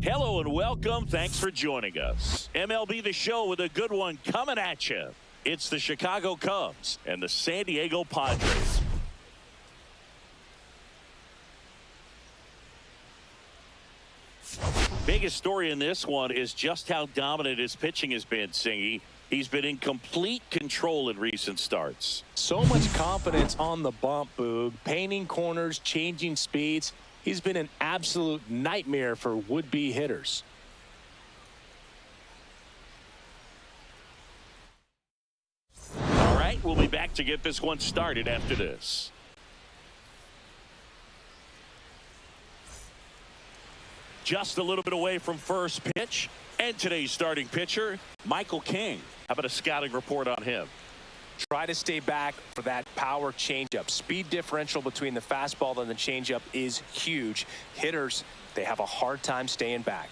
Hello and welcome. Thanks for joining us. MLB The Show with a good one coming at you. It's the Chicago Cubs and the San Diego Padres. Biggest story in this one is just how dominant his pitching has been, Singy. He's been in complete control in recent starts. So much confidence on the bump, Boog. Painting corners, changing speeds. He's been an absolute nightmare for would-be hitters. All right, we'll be back to get this one started after this. Just a little bit away from first pitch. And today's starting pitcher, Michael King. How about a scouting report on him? Try to stay back for that power changeup. Speed differential between the fastball and the changeup is huge. Hitters, they have a hard time staying back.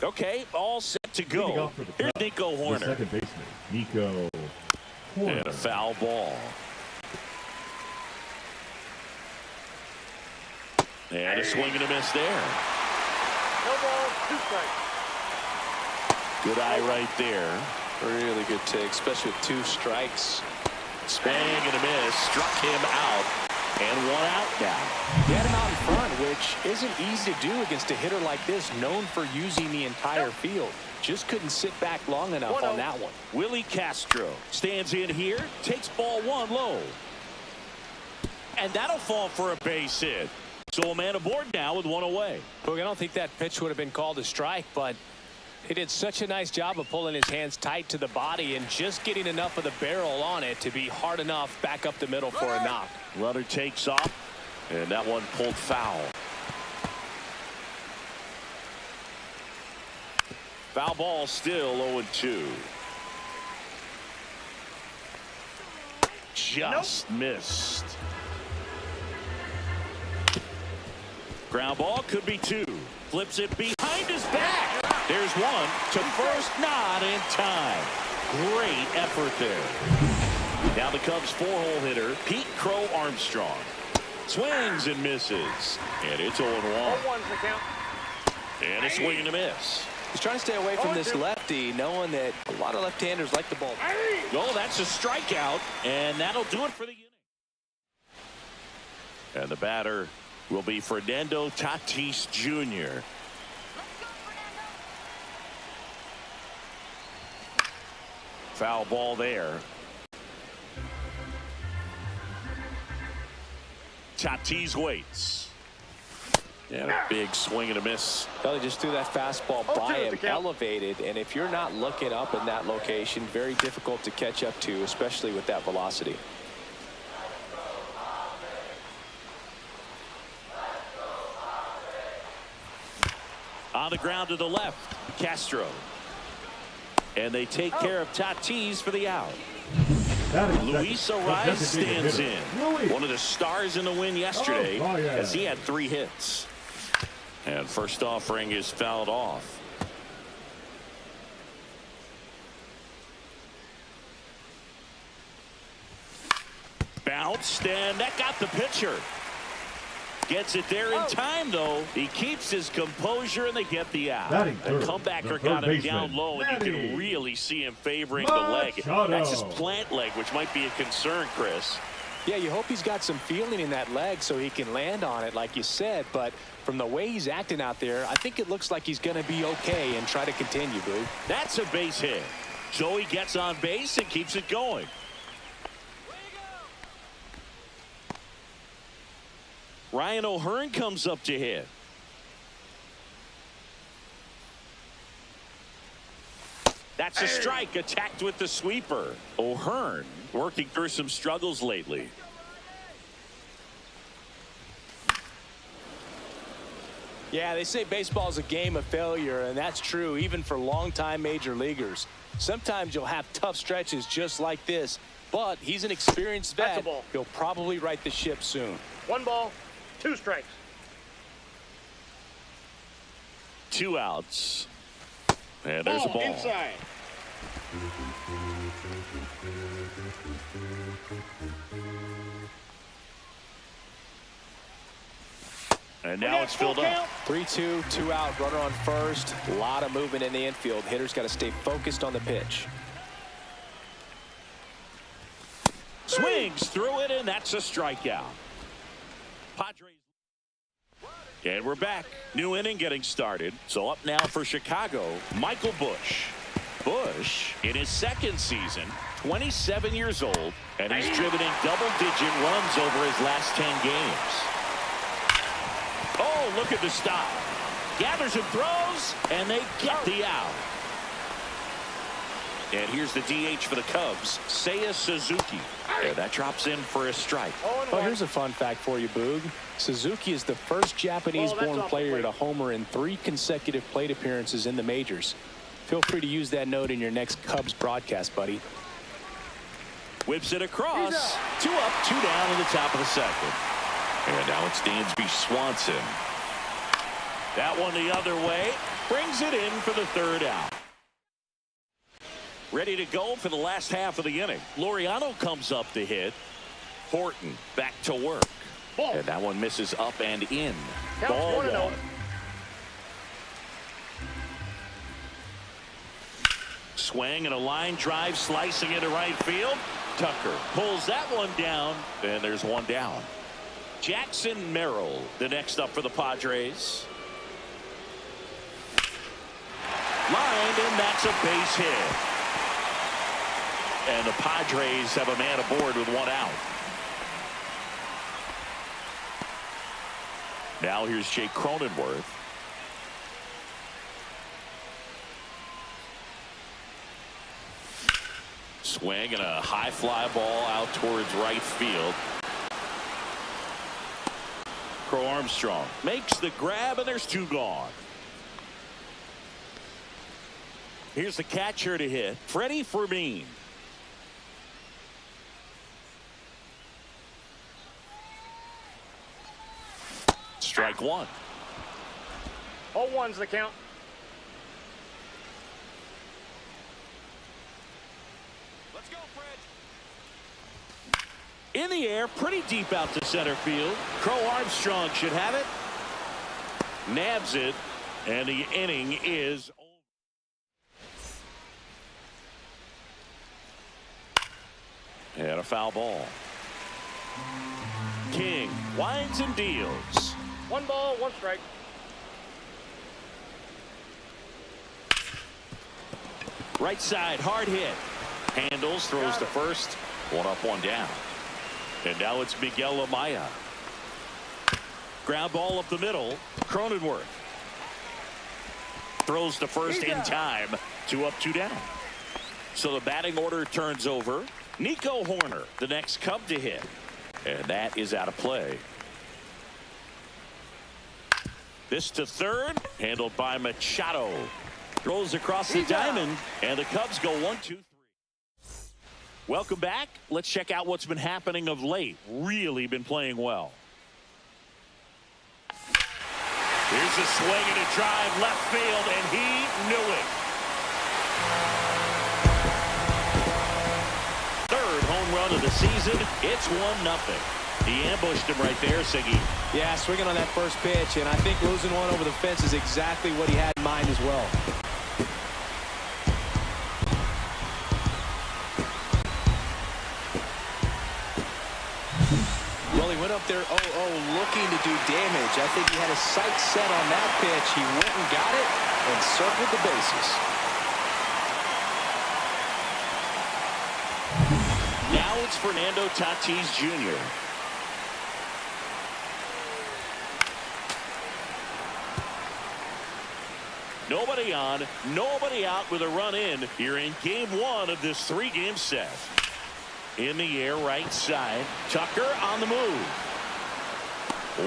Okay, all set to go. Here's Nico Hoerner. Second baseman, Nico Hoerner. And a foul ball. And a swing and a miss there. No ball, 2 strikes. Good eye right there. Really good take, especially with 2 strikes. Swing and a miss. Struck him out. And 1 out now. He had him out in front, which isn't easy to do against a hitter like this, known for using the entire field. Just couldn't sit back long enough on that one. Willie Castro stands in here, takes ball 1 low. And that'll fall for a base hit. So a man aboard now with 1 away. Look, I don't think that pitch would have been called a strike, but he did such a nice job of pulling his hands tight to the body and just getting enough of the barrel on it to be hard enough back up the middle for a knock. Runner takes off, and that one pulled foul. Foul ball still 0-2. Just missed. Ground ball could be 2. Flips it behind his back. There's 1 to first, not in time. Great effort there. Now the Cubs 4-hole hitter, Pete Crow-Armstrong. Swings and misses. And it's 0-1. 0-1's the count. And a swing and a miss. He's trying to stay away from this lefty, knowing that a lot of left-handers like the ball. Oh, that's a strikeout. And that'll do it for the inning. And the batter will be Fernando Tatis Jr. Foul ball there. Tatis waits. And a big swing and a miss. He just threw that fastball by him, elevated, and if you're not looking up in that location, very difficult to catch up to, especially with that velocity. On the ground to the left, Castro. And they take care of Tatis for the out. Luis Arraez stands in. One of the stars in the win yesterday as he had 3 hits. And first offering is fouled off. Bounced, and that got the pitcher. Gets it there in time, though. He keeps his composure, and they get the out. The comebacker got him down low, and you can really see him favoring the leg. That's his plant leg, which might be a concern, Chris. Yeah, you hope he's got some feeling in that leg so he can land on it, like you said. But from the way he's acting out there, I think it looks like he's going to be okay and try to continue, Boo. That's a base hit. So he gets on base and keeps it going. Ryan O'Hearn comes up to hit. That's a strike, attacked with the sweeper. O'Hearn working through some struggles lately. Yeah, they say baseball is a game of failure, and that's true even for longtime major leaguers. Sometimes you'll have tough stretches just like this, but he's an experienced vet. He'll probably right the ship soon. 1 ball, 2 strikes. 2 outs. And there's a ball. Inside. And now it's filled up. 3-2, 2 out, runner on first. A lot of movement in the infield. Hitter's got to stay focused on the pitch. Swings through it, and that's a strikeout. Padres. And we're back. New inning getting started. So up now for Chicago, Michael Busch. Busch, in his second season, 27 years old, and he's driven in double-digit runs over his last 10 games. Oh, look at the stop. Gathers and throws, and they get the out. And here's the DH for the Cubs, Seiya Suzuki. And that drops in for a strike. Oh, here's a fun fact for you, Boog. Suzuki is the first Japanese-born player to homer in 3 consecutive plate appearances in the majors. Feel free to use that note in your next Cubs broadcast, buddy. Whips it across. 2 up, 2 down in the top of the second. And now it's Dansby Swanson. That one the other way. Brings it in for the 3rd out. Ready to go for the last half of the inning. Laureano comes up to hit. Horton back to work. Ball. And that one misses up and in. Counts Ball 1-0. Swing and a line drive slicing into right field. Tucker pulls that one down, and there's one down. Jackson Merrill, the next up for the Padres. Lined, and that's a base hit. And the Padres have a man aboard with 1 out. Now here's Jake Cronenworth. Swing and a high fly ball out towards right field. Crow-Armstrong makes the grab, and there's 2 gone. Here's the catcher to hit, Freddy Fermin. Strike 1. 0-1's the count. Let's go, Fred. In the air, pretty deep out to center field. Crow-Armstrong should have it. Nabs it, and the inning is over. And a foul ball. King winds and deals. 1 ball, 1 strike. Right side, hard hit. Handles, throws to first. 1 up, 1 down. And now it's Miguel Amaya. Ground ball up the middle. Cronenworth throws to first in time. 2 up, 2 down. So the batting order turns over. Nico Hoerner, the next Cub to hit. And that is out of play. This to third, handled by Machado. Throws across the diamond, and the Cubs go 1-2-3. Welcome back. Let's check out what's been happening of late. Really been playing well. Here's a swing and a drive left field, and he knew it. 3rd home run of the season. It's 1-0. He ambushed him right there, Siggy. Yeah, swinging on that first pitch, and I think losing one over the fence is exactly what he had in mind as well. Well, he went up there 0-0 looking to do damage. I think he had his sights set on that pitch. He went and got it and circled the bases. Now it's Fernando Tatis Jr. Nobody on, nobody out with a run in here in game 1 of this 3-game set. In the air, right side. Tucker on the move.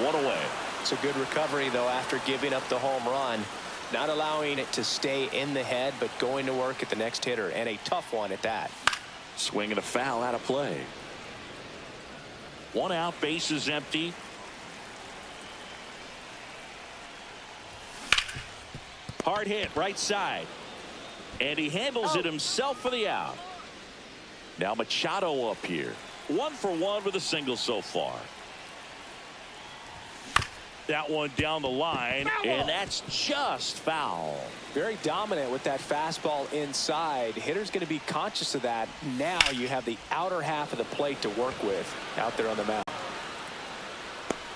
1 away. It's a good recovery, though, after giving up the home run. Not allowing it to stay in the head, but going to work at the next hitter, and a tough one at that. Swing and a foul out of play. 1 out, bases empty. Hard hit, right side. And he handles it himself for the out. Now Machado up here. 1 for 1 with a single so far. that one down the line, and that's just foul. Very dominant with that fastball inside. Hitter's going to be conscious of that. Now you have the outer half of the plate to work with out there on the mound.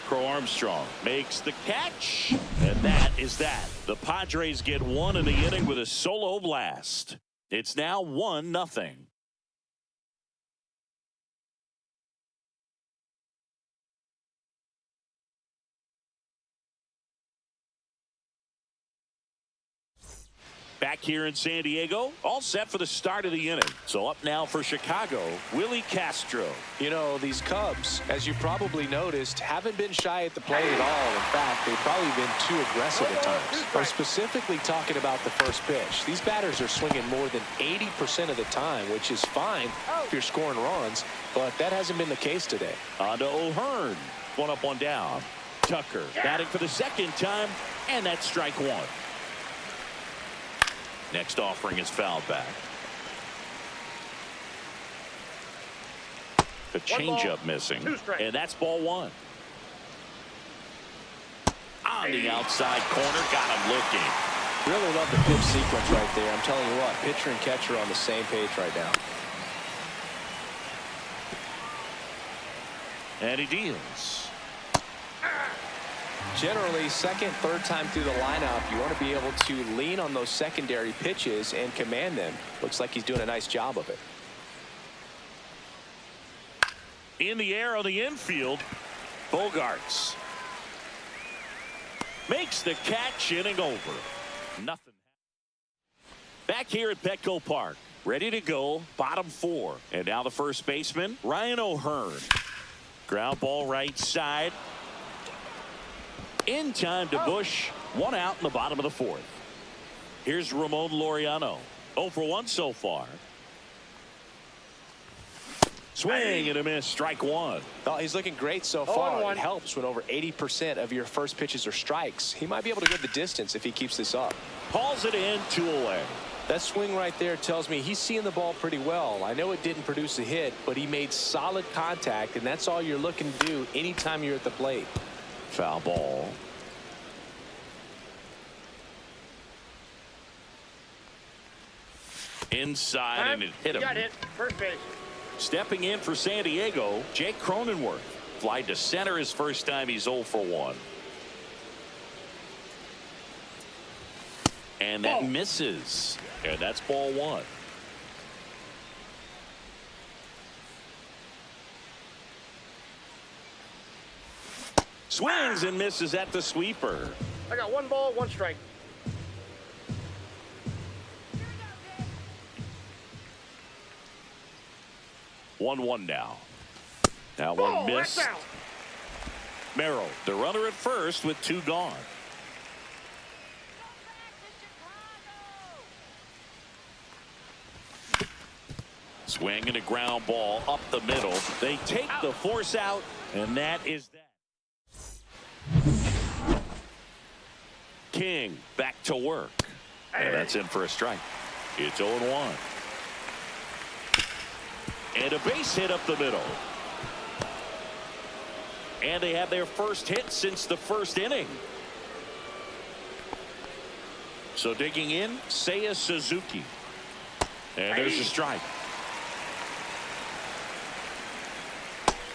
Crow-Armstrong makes the catch, and that is that. The Padres get one in the inning with a solo blast. It's now 1-0. Back here in San Diego, all set for the start of the inning. So up now for Chicago, Willie Castro. You know, these Cubs, as you probably noticed, haven't been shy at the plate at all. In fact, they've probably been too aggressive at times. I'm specifically talking about the first pitch. These batters are swinging more than 80% of the time, which is fine if you're scoring runs, but that hasn't been the case today. On to O'Hearn. One up, one down. Tucker batting for the second time, and that's strike one. Next offering is fouled back. The changeup missing, and that's ball one. On the outside corner, got him looking. Really love the pitch sequence right there. I'm telling you what, pitcher and catcher are on the same page right now. And he deals. Generally, second, third time through the lineup, you want to be able to lean on those secondary pitches and command them. Looks like he's doing a nice job of it. In the air on the infield, Bogaerts makes the catch, inning over. Nothing. Back here at Petco Park, ready to go, bottom four. And now the first baseman, Ryan O'Hearn. Ground ball right side. In time to Bush. One out in the bottom of the fourth. Here's Ramon Laureano. 0 for 1 so far. Swing and a miss. Strike one. Oh, he's looking great so far. It helps when over 80% of your first pitches are strikes. He might be able to go the distance if he keeps this up. Hauls it in, 2 away. That swing right there tells me he's seeing the ball pretty well. I know it didn't produce a hit, but he made solid contact, and that's all you're looking to do anytime you're at the plate. Foul ball. Inside, and it hit him. Got hit. First base. Stepping in for San Diego, Jake Cronenworth. Fly to center his first time. He's 0 for 1. And that misses. And that's ball one. Swings and misses at the sweeper. I got 1 ball, 1 strike. One now. Now one missed. Merrill, the runner at first with 2 gone. Swing and a ground ball up the middle. They take the force out, and that is that. King back to work. And that's in for a strike. It's 0-1. And a base hit up the middle. And they have their first hit since the first inning. So digging in, Seiya Suzuki. And there's a strike.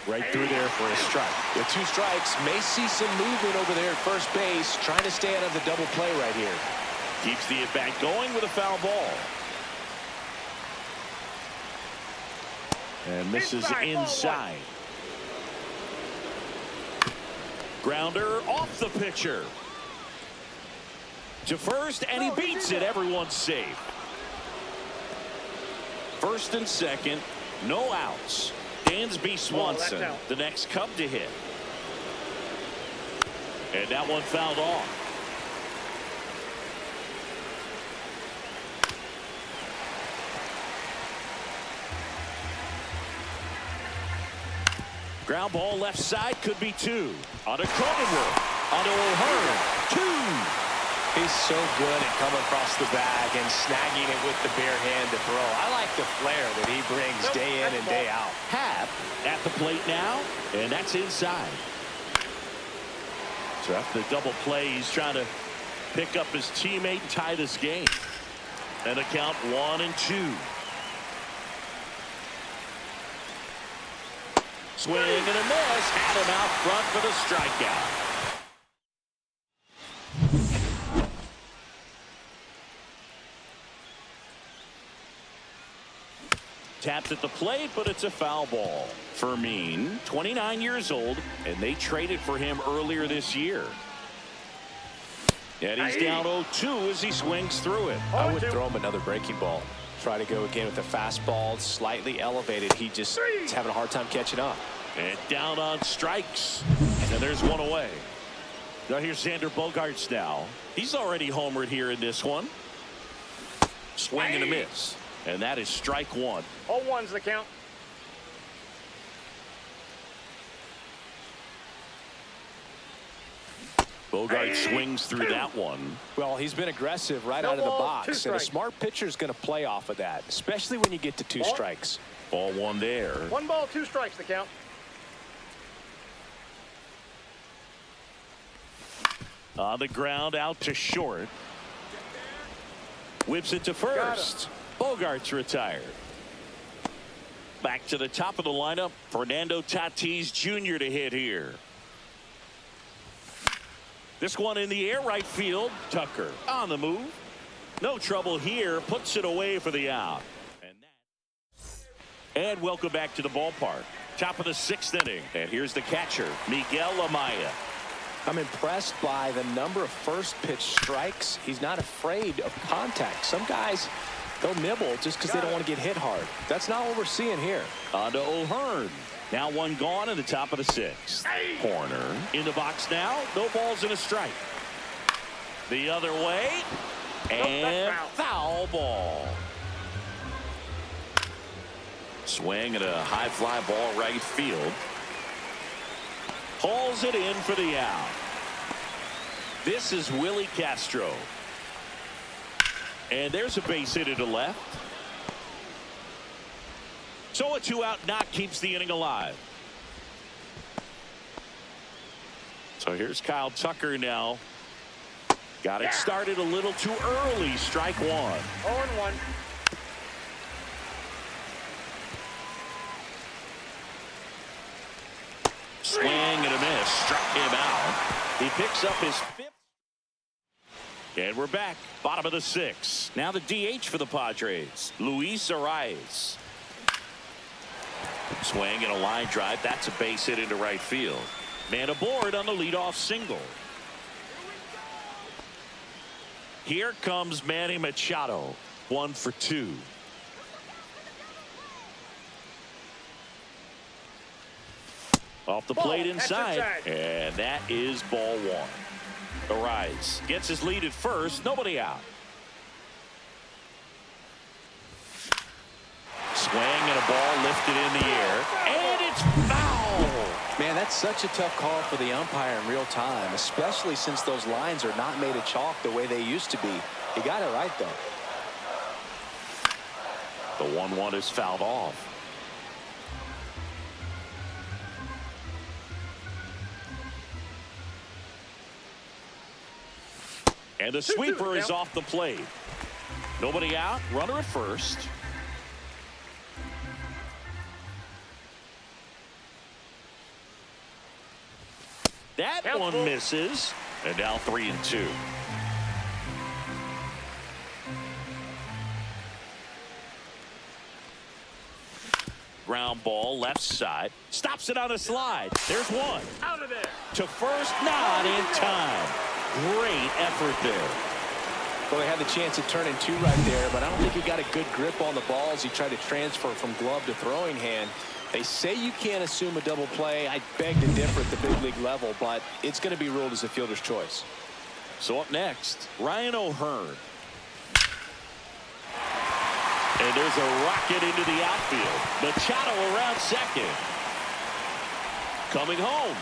Right through there for a strike. With 2 strikes, may see some movement over there at first base, trying to stay out of the double play right here. Keeps the at-bat going with a foul ball. And misses inside. Grounder off the pitcher. To first, and he beats it. Everyone's safe. First and second, no outs. Dansby Swanson, the next Cub to hit. And that one fouled off. Ground ball left side, could be 2. On to Cronenworth. On to O'Hearn. 2. He's so good at coming across the bag and snagging it with the bare hand to throw. I like the flair that he brings day in and day out. Hap at the plate now, and that's inside. So after the double play, he's trying to pick up his teammate and tie this game. And a count 1-2. Swing and a miss. Had him out front for the strikeout. Tapped at the plate, but it's a foul ball. Fermin, 29 years old, and they traded for him earlier this year. And he's down 0-2 as he swings through it. I would throw him another breaking ball. Try to go again with the fastball, slightly elevated. He just is having a hard time catching up. And down on strikes. And there's one away. Now here's Xander Bogaerts now. He's already homered here in this one. Swing and a miss. And that is strike one. 0-1's the count. Bogaerts swings through that one. Well, he's been aggressive right out of the box, and a smart pitcher is going to play off of that, especially when you get to 2 strikes. Ball one there. 1 ball, 2 strikes the count. On the ground, out to short. Whips it to first. Bogaerts retired. Back to the top of the lineup. Fernando Tatis Jr. to hit here. This one in the air, right field. Tucker on the move. No trouble here. Puts it away for the out. And welcome back to the ballpark. Top of the 6th inning. And here's the catcher, Miguel Amaya. I'm impressed by the number of first pitch strikes. He's not afraid of contact. Some guys, they'll nibble just because they don't want to get hit hard. That's not what we're seeing here. On to O'Hearn. Now one gone in the top of the 6th. Hoerner in the box now. No balls and a strike. The other way. And foul ball. Swing and a high fly ball right field. Hauls it in for the out. This is Willie Castro. And there's a base hit to left. So a 2-out knock keeps the inning alive. So here's Kyle Tucker now. Got it started a little too early. Strike one. 0-1. Swing and a miss. Struck him out. He picks up his 5th. And we're back. Bottom of the 6th. Now the DH for the Padres, Luis Arraez. Swing and a line drive. That's a base hit into right field. Man aboard on the leadoff single. Here comes Manny Machado. 1 for 2. Off the plate inside. And that is ball 1. Arraez gets his lead at first. Nobody out. Swing and a ball lifted in the air. And it's foul. Man, that's such a tough call for the umpire in real time, especially since those lines are not made of chalk the way they used to be. He got it right, though. The 1-1 is fouled off. And the sweeper is off the plate. Nobody out. Runner at first. That one misses. And now 3-2. Ground ball left side. Stops it on a slide. There's one. Out of there. To first, not in time. Great effort there. Well, they had the chance of turning 2 right there, but I don't think he got a good grip on the ball as he tried to transfer from glove to throwing hand. They say you can't assume a double play. I beg to differ at the big league level, but it's going to be ruled as a fielder's choice. So up next, Ryan O'Hearn. And there's a rocket into the outfield. Machado around second. Coming home.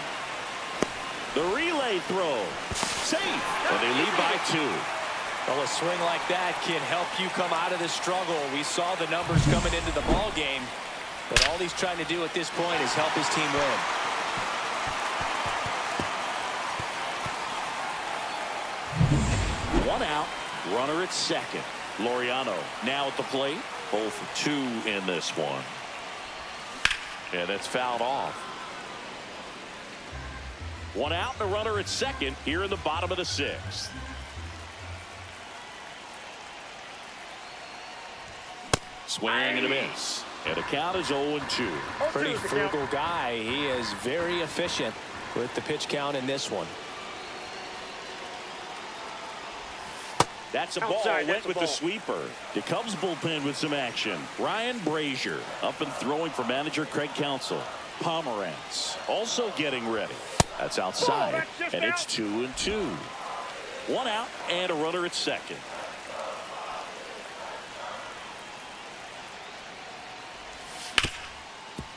The relay throw. Safe. And they lead by 2. Well, a swing like that can help you come out of the struggle. We saw the numbers coming into the ball game, but all he's trying to do at this point is help his team win. Runner at second. Laureano now at the plate. 0 for 2 in this one. And that's fouled off. 1 out and a runner at second here in the bottom of the 6th. Swing and a miss. And the count is 0-2. Pretty frugal guy. He is very efficient with the pitch count in this one. That's a ball. Went with the sweeper. The Cubs bullpen with some action. Ryan Brazier up and throwing for manager Craig Counsell. Pomerantz also getting ready. That's outside, and it's 2-2. 1 out and a runner at second.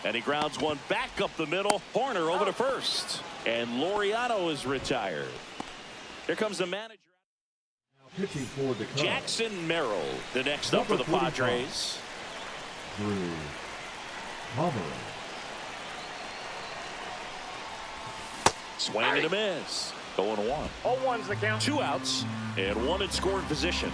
And he grounds one back up the middle. Hoerner over to first. And Laureano is retired. Here comes the manager. Pitching for the Cubs. Jackson Merrill, the next up for the Padres. Drew Pomerantz. Swing and a miss. 0-1. 0-1's the count. 2 outs and 1 in scoring position.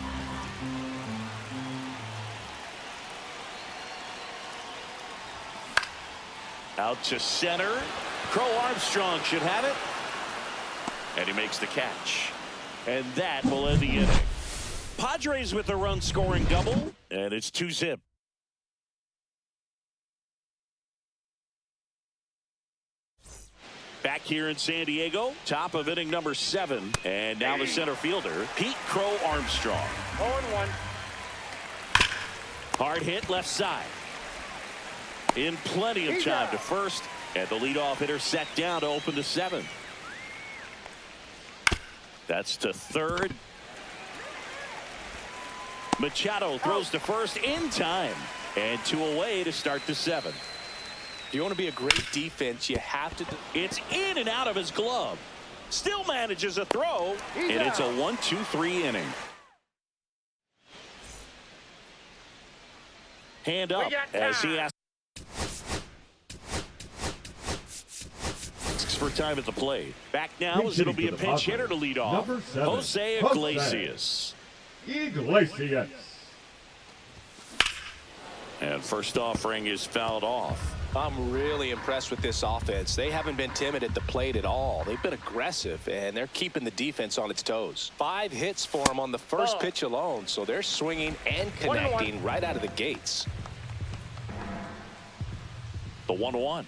Out to center. Crow-Armstrong should have it. And he makes the catch. And that will end the inning. Padres with a run-scoring double. And it's 2-zip. Back here in San Diego, top of inning number 7. And now the center fielder, Pete Crow-Armstrong. 0-1. Hard hit left side. In plenty of time to first. And the leadoff hitter set down to open the 7th. That's to third. Machado throws to first in time. And 2 away to start the 7th. If you want to be a great defense, you have to. It's in and out of his glove. Still manages a throw. And it's a 1-2-3 inning. Hand up as he asks for time at the plate. Back now as it'll be a pinch hitter to lead off. Jose Iglesias. And first offering is fouled off. I'm really impressed with this offense. They haven't been timid at the plate at all. They've been aggressive, and they're keeping the defense on its toes. 5 hits for them on the first pitch alone, so they're swinging and connecting right out of the gates. The 1-1.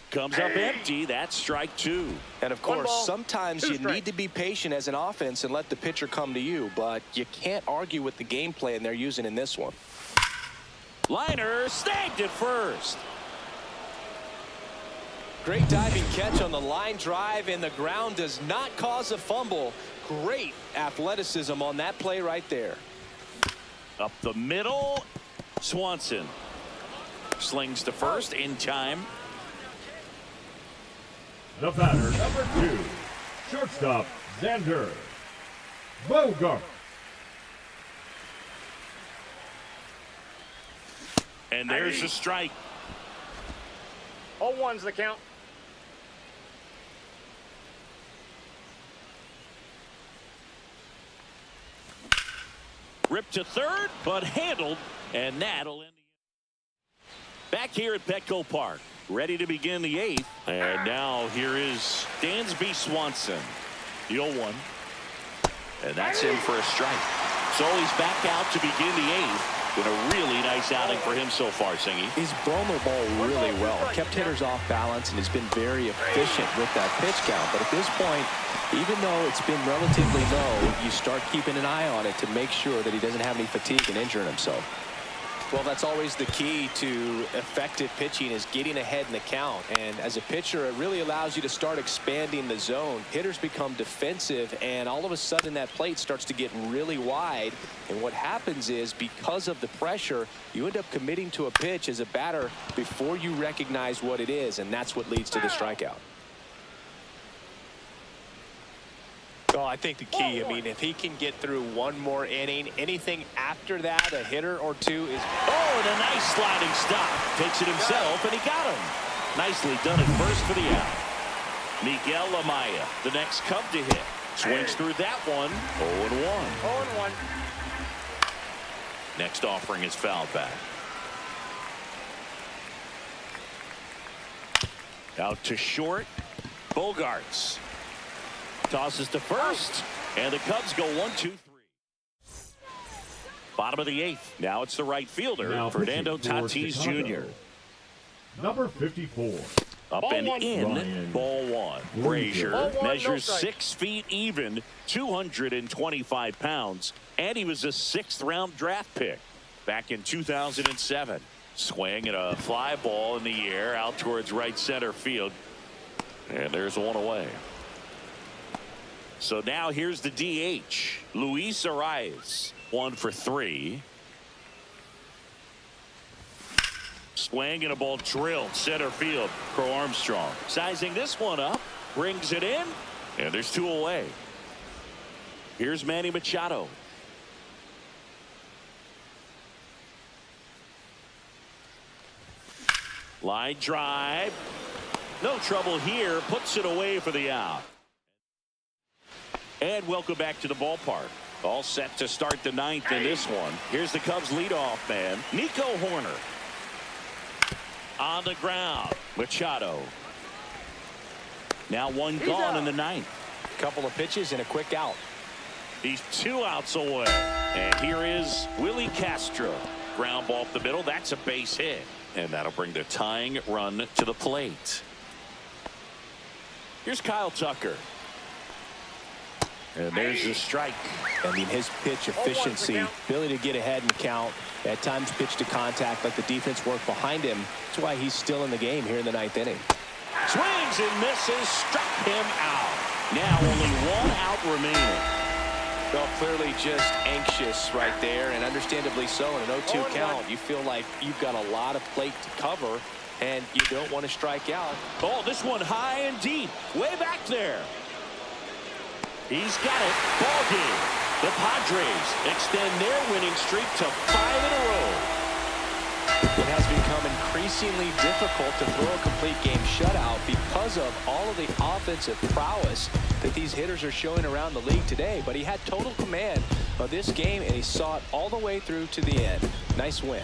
Comes up empty. That's strike 2. And of course, sometimes you need to be patient as an offense and let the pitcher come to you, but you can't argue with the game plan they're using in this one. Liner snagged at first. Great diving catch on the line drive, and the ground does not cause a fumble. Great athleticism on that play right there. Up the middle. Swanson slings to first in time. The batter, number 2, shortstop, Xander Bogaerts. And there's the strike. 0-1's the count. Ripped to third, but handled, and that'll end the inning. Back here at Petco Park, ready to begin the 8th. And now here is Dansby Swanson. The 0-1. And that's in for a strike. So he's back out to begin the 8th. Been a really nice outing for him so far, Singy. He's blown the ball really well. Kept hitters off balance and has been very efficient with that pitch count. But at this point, even though it's been relatively low, you start keeping an eye on it to make sure that he doesn't have any fatigue and injuring himself. Well, that's always the key to effective pitching, is getting ahead in the count. And as a pitcher, it really allows you to start expanding the zone. Hitters become defensive, and all of a sudden that plate starts to get really wide. And what happens is, because of the pressure, you end up committing to a pitch as a batter before you recognize what it is, and that's what leads to the strikeout. Well, I think the key, I mean, if he can get through one more inning, anything after that, a hitter or two is... Oh, and a nice sliding stop. Takes it himself, and he got him. Nicely done at first for the out. Miguel Amaya, the next Cub to hit. Swings through that one. 0-1. 0-1. Next offering is fouled back. Out to short. Bogaerts tosses to first, and the Cubs go 1-2-3. Bottom of the 8th. Now it's the right fielder, Now Fernando pitching for Tatis Chicago. Jr. Number 54. Up Ball and one. in. Ryan Ball one. Brazier. Brazier Ball one, measures no strike. 6 feet even, 225 pounds, and he was a 6th round draft pick back in 2007. Swing and a fly ball in the air out towards right center field. And there's one away. So now here's the DH, Luis Arraez, 1 for 3. Swing and a ball drilled center field. Crow-Armstrong sizing this one up, brings it in, and there's 2 away. Here's Manny Machado. Line drive. No trouble here. Puts it away for the out. And welcome back to the ballpark. All set to start the 9th in this one. Here's the Cubs leadoff man, Nico Hoerner. On the ground, Machado. Now one gone in the 9th. Couple of pitches and a quick out. He's 2 outs away. And here is Willie Castro. Ground ball up the middle. That's a base hit. And that'll bring the tying run to the plate. Here's Kyle Tucker. And there's the strike. I mean, his pitch efficiency, ability to get ahead and count, at times pitch to contact, let the defense work behind him. That's why he's still in the game here in the 9th inning. Swings and misses, struck him out. Now only 1 out remaining. Well, clearly just anxious right there, and understandably so. In an 0-2 count, you feel like you've got a lot of plate to cover, and you don't want to strike out. Oh, this one high and deep, way back there. He's got it. Ball game. The Padres extend their winning streak to 5 in a row. It has become increasingly difficult to throw a complete game shutout because of all of the offensive prowess that these hitters are showing around the league today. But he had total command of this game, and he saw it all the way through to the end. Nice win.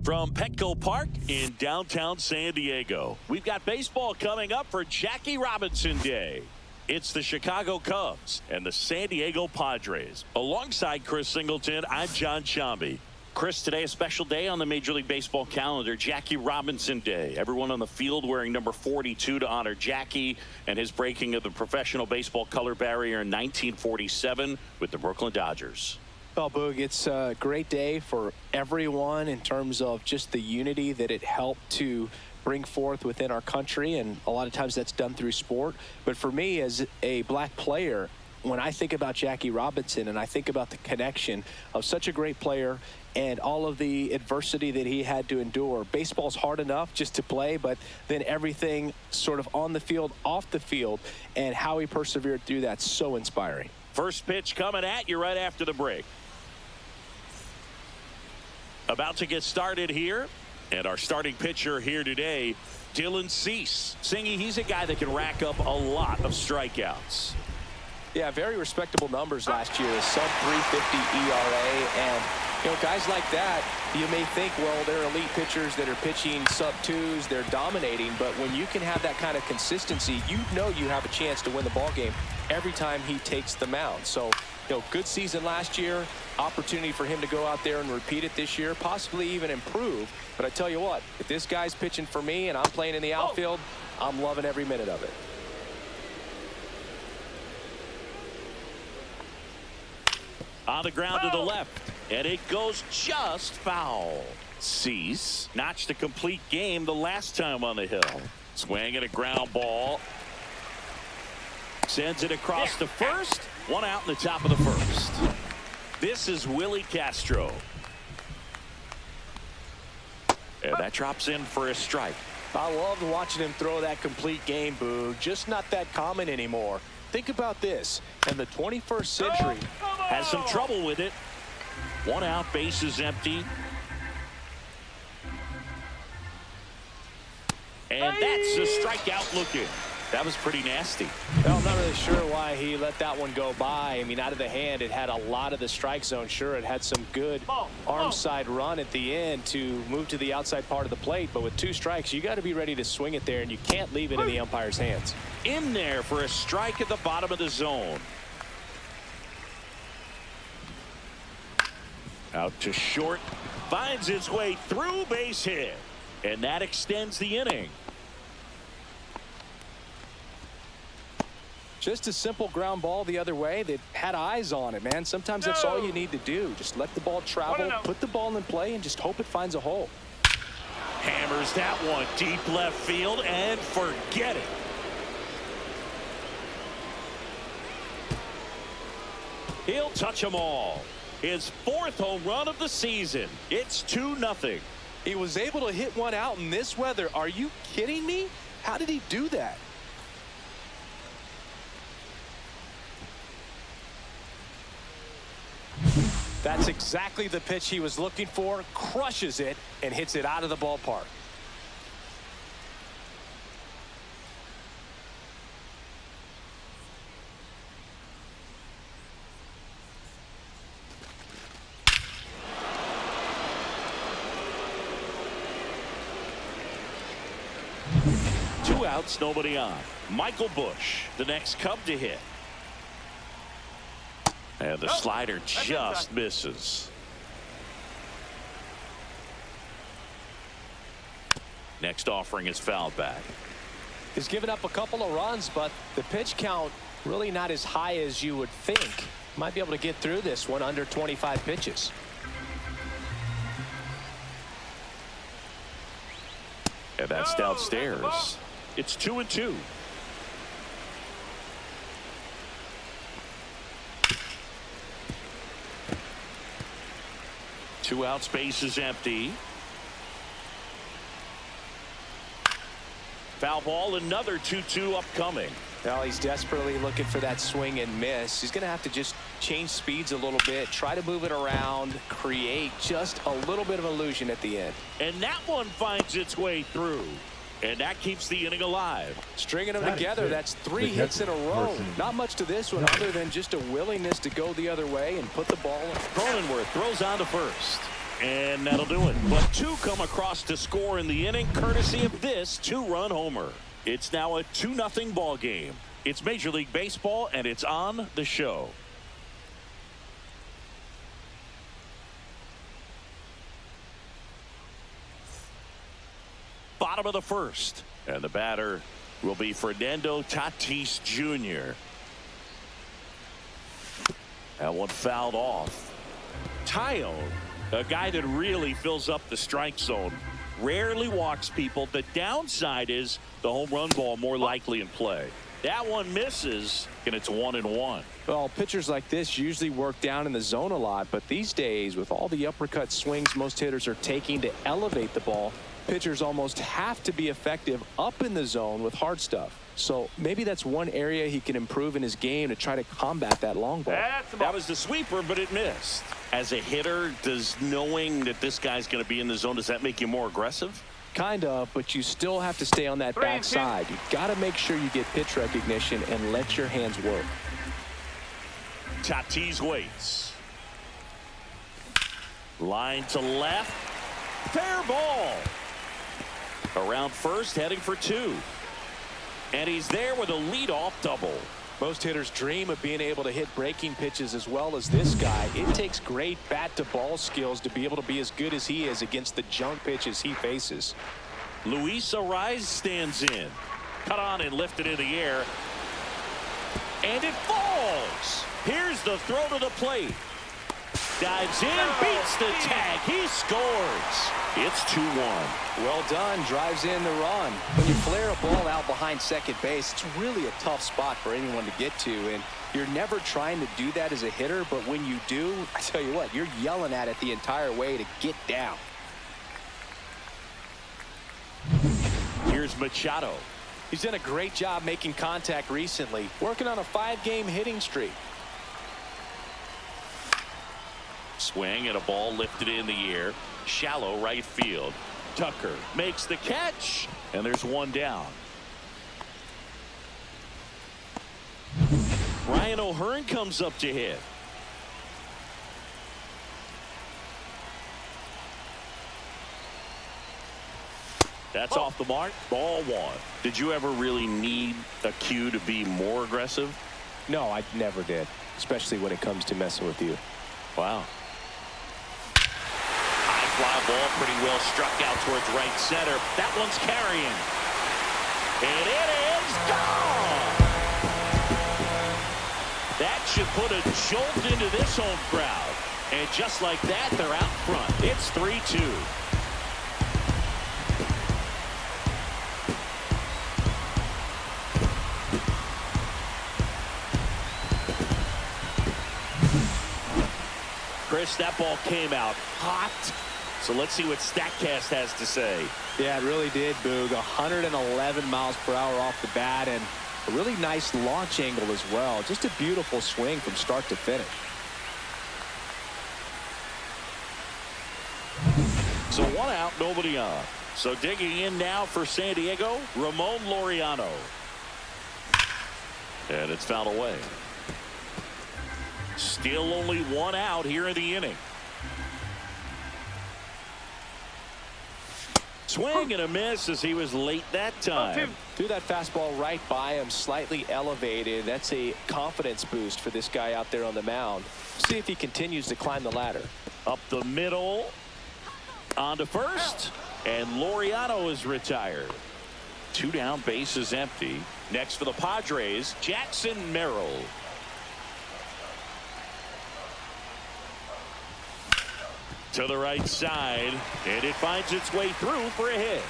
From Petco Park in downtown San Diego, we've got baseball coming up for Jackie Robinson Day. It's the Chicago Cubs and the San Diego Padres. Alongside Chris Singleton, I'm John Shambi. Chris, today a special day on the Major League Baseball calendar, Jackie Robinson Day. Everyone on the field wearing number 42 to honor Jackie and his breaking of the professional baseball color barrier in 1947 with the Brooklyn Dodgers. Well, Boog, it's a great day for everyone in terms of just the unity that it helped to bring forth within our country, and a lot of times that's done through sport. But for me, as a black player, when I think about Jackie Robinson and I think about the connection of such a great player and all of the adversity that he had to endure, baseball's hard enough just to play, but then everything sort of on the field, off the field, and how he persevered through that, so inspiring. First pitch coming at you right after the break. About to get started here, and our starting pitcher here today, Dylan Cease. Singy, he's a guy that can rack up a lot of strikeouts. Yeah, very respectable numbers last year, sub 350 ERA, and you know, guys like that, you may think, well, they're elite pitchers that are pitching sub twos, they're dominating, but when you can have that kind of consistency, you know you have a chance to win the ball game every time he takes the mound. So, you know, good season last year, opportunity for him to go out there and repeat it this year, possibly even improve. But I tell you what, if this guy's pitching for me and I'm playing in the outfield, I'm loving every minute of it. On the ground to the left, and it goes just foul. Cease notched a complete game the last time on the hill. Swinging a ground ball. Sends it across to first. One out in the top of the first. This is Willie Castro. And that drops in for a strike. I loved watching him throw that complete game, Boog. Just not that common anymore. Think about this. In the 21st century, has some trouble with it. One out, base is empty. And that's a strikeout looking. That was pretty nasty. Well, I'm not really sure why he let that one go by. I mean, out of the hand, it had a lot of the strike zone. Sure, it had some good arm side run at the end to move to the outside part of the plate. But with 2 strikes, you got to be ready to swing it there, and you can't leave it in the umpire's hands. In there for a strike at the bottom of the zone. Out to short. Finds its way through, base hit. And that extends the inning. Just a simple ground ball the other way that had eyes on it, man. Sometimes that's all you need to do. Just let the ball travel, put the ball in play, and just hope it finds a hole. Hammers that one deep left field and forget it. He'll touch them all. His 4th home run of the season. It's 2-0. He was able to hit one out in this weather. Are you kidding me? How did he do that? That's exactly the pitch he was looking for. Crushes it and hits it out of the ballpark. Two outs, nobody on. Michael Bush, the next Cub to hit. And the slider just misses. Next offering is fouled back. He's given up a couple of runs, but the pitch count really not as high as you would think. Might be able to get through this one under 25 pitches. And that's downstairs. It's 2-2. Two out, space is empty. Foul ball, another 2-2 upcoming. Well, he's desperately looking for that swing and miss. He's going to have to just change speeds a little bit, try to move it around, create just a little bit of illusion at the end. And that one finds its way through. And that keeps the inning alive. Stringing them together, that's 3 hits in a row. Not much to this one other than just a willingness to go the other way and put the ball in. Cronenworth throws on to first. And that'll do it. But 2 come across to score in the inning, courtesy of this 2-run homer. It's now a 2-0 ball game. It's Major League Baseball, and it's on the show. Bottom of the first, and the batter will be Fernando Tatis Jr. That one fouled off. Tayo, a guy that really fills up the strike zone. rarely walks people. The downside is the home run ball more likely in play. That one misses, and it's 1-1. Well, pitchers like this usually work down in the zone a lot, but these days, with all the uppercut swings most hitters are taking to elevate the ball, pitchers almost have to be effective up in the zone with hard stuff. So maybe that's one area he can improve in his game to try to combat that long ball. That was the sweeper, but it missed. As a hitter, does knowing that this guy's going to be in the zone, does that make you more aggressive? Kind of, but you still have to stay on that backside. You got to make sure you get pitch recognition and let your hands work. Tatis waits. Line to left. Fair ball. Around first, heading for 2. And he's there with a leadoff double. Most hitters dream of being able to hit breaking pitches as well as this guy. It takes great bat-to-ball skills to be able to be as good as he is against the junk pitches he faces. Luis Arraez stands in. Cut on and lifted in the air. And it falls. Here's the throw to the plate. Dives in, beats the tag. He scores. It's 2-1. Well done. Drives in the run. When you flare a ball out behind second base, it's really a tough spot for anyone to get to. And you're never trying to do that as a hitter. But when you do, I tell you what, you're yelling at it the entire way to get down. Here's Machado. He's done a great job making contact recently, working on a 5-game hitting streak. Swing and a ball lifted in the air. Shallow right field. Tucker makes the catch, and there's one down. Ryan O'Hearn comes up to hit. That's off the mark. Ball 1. Did you ever really need a cue to be more aggressive? No, I never did, especially when it comes to messing with you. Wow. High fly ball, pretty well struck out towards right center. That one's carrying. And it is gone. That should put a jolt into this home crowd. And just like that, they're out front. It's 3-2. Chris, that ball came out hot. So let's see what StatCast has to say. Yeah, it really did, Boog. 111 miles per hour off the bat and a really nice launch angle as well. Just a beautiful swing from start to finish. So 1 out, nobody on. So digging in now for San Diego, Ramon Laureano. And it's fouled away. Still only 1 out here in the inning. Swing and a miss as he was late that time. Threw that fastball right by him, slightly elevated. That's a confidence boost for this guy out there on the mound. See if he continues to climb the ladder. Up the middle. On to first. And Laureano is retired. 2 down, base is empty. Next for the Padres, Jackson Merrill. To the right side, and it finds its way through for a hit.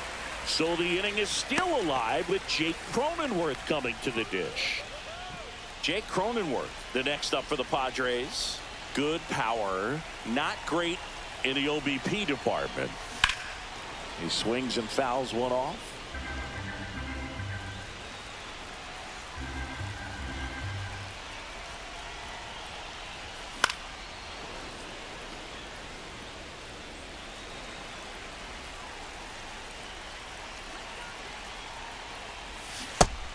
So the inning is still alive with Jake Cronenworth coming to the dish. Jake Cronenworth, the next up for the Padres. Good power, not great in the OBP department. He swings and fouls one off.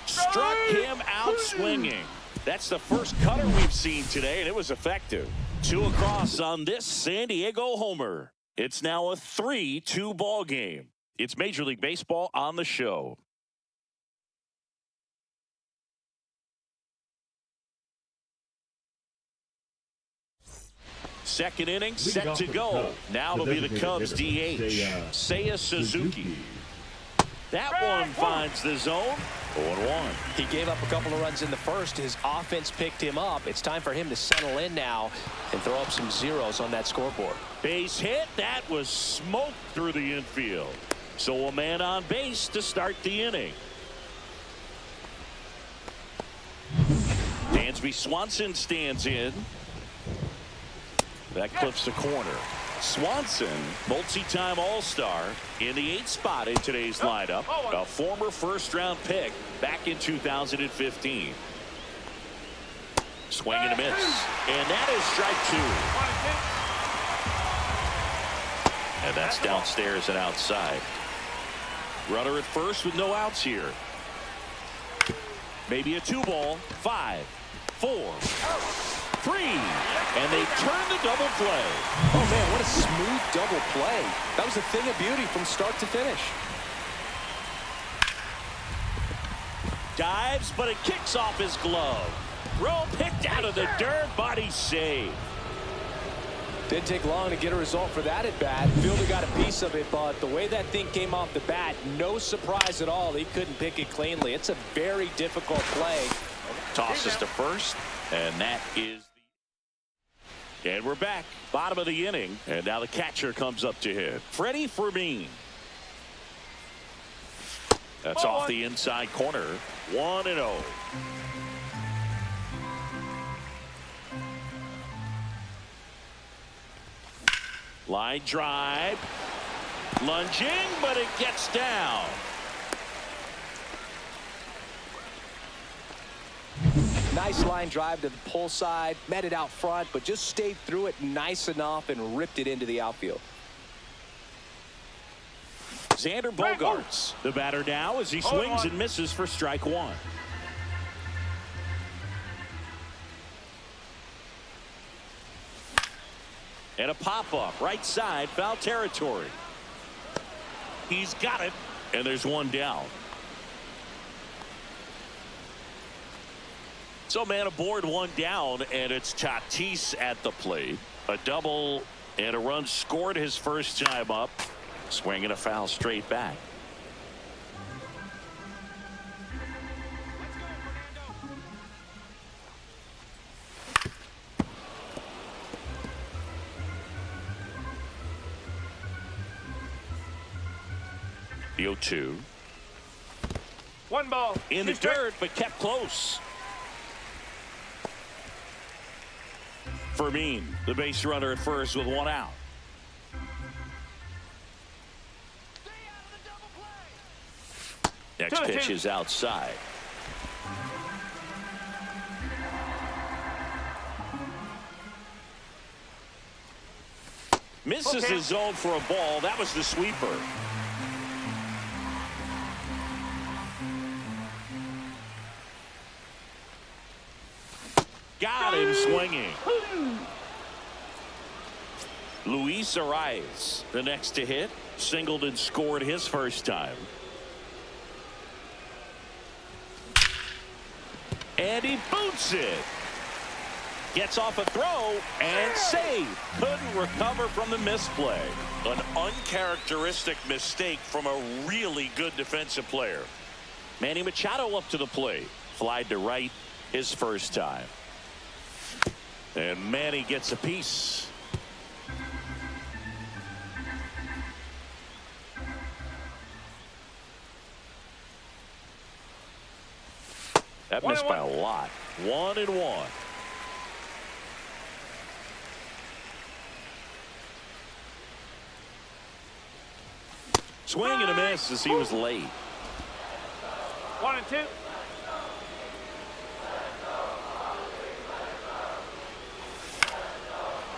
Struck him out swinging. That's the first cutter we've seen today, and it was effective. 2 across on this San Diego homer. It's now a 3-2 ball game. It's Major League Baseball on the show. Second inning set to go. Now it'll be the Cubs DH, Seiya Suzuki. That one finds the zone. 0-1. He gave up a couple of runs in the first. His offense picked him up. It's time for him to settle in now and throw up some zeros on that scoreboard. Base hit. That was smoked through the infield. So a man on base to start the inning. Dansby Swanson stands in. That clips the corner. Swanson, multi-time All-Star, in the 8th spot in today's lineup. A former first-round pick back in 2015. Swing and a miss. And that is strike 2. And that's downstairs and outside. Runner at first with no outs here. Maybe a 2-ball. 5, 4, 3, and they turn the double play. Oh man, what a smooth double play. That was a thing of beauty from start to finish. Dives, but it kicks off his glove. Throw picked out of the dirt, body save. Didn't take long to get a result for that at bat. Fielder got a piece of it, but the way that thing came off the bat, no surprise at all. He couldn't pick it cleanly. It's a very difficult play. Tosses to first, and that is the... And we're back, bottom of the inning, and now the catcher comes up to hit. Freddy Fermin. That's off the inside corner. 1-0. Line drive. Lunging, but it gets down. Nice line drive to the pull side. Met it out front, but just stayed through it nice enough and ripped it into the outfield. Xander Bogaerts, the batter now as he swings and misses for strike 1. And a pop-up, right side, foul territory. He's got it, and there's one down. So man aboard, one down, and it's Tatis at the plate. A double and a run scored his first time up. Swinging a foul straight back. The 0-2. 1 ball. In the dirt, but kept close. Fermin, the base runner at first with 1 out. Next pitch is outside. Misses his zone for a ball. That was the sweeper. Got him swinging. Luis Arraez, the next to hit. Singled and scored his first time. And he boots it. Gets off a throw and save. Couldn't recover from the misplay. An uncharacteristic mistake from a really good defensive player. Manny Machado up to the plate. Flied to right his first time. And Manny gets a piece. That missed by a lot. 1-1. Swing and a miss as he was late. 1-2.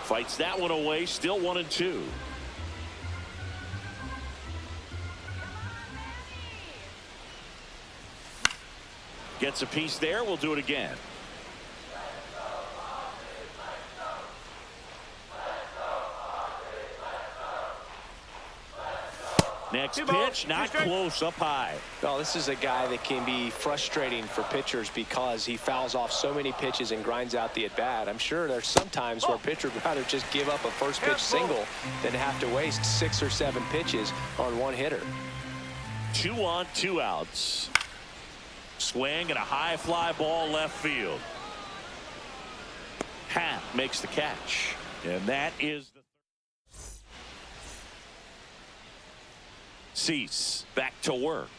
Fights that one away. Still 1-2. Gets a piece there. We'll do it again. Next pitch, not close, up high. Oh, this is a guy that can be frustrating for pitchers because he fouls off so many pitches and grinds out the at-bat. I'm sure there's some times where a pitcher would rather just give up a first pitch single than have to waste 6 or 7 pitches on one hitter. 2 on, 2 outs. Swing and a high fly ball left field. Happ makes the catch. And that is the Cease back to work.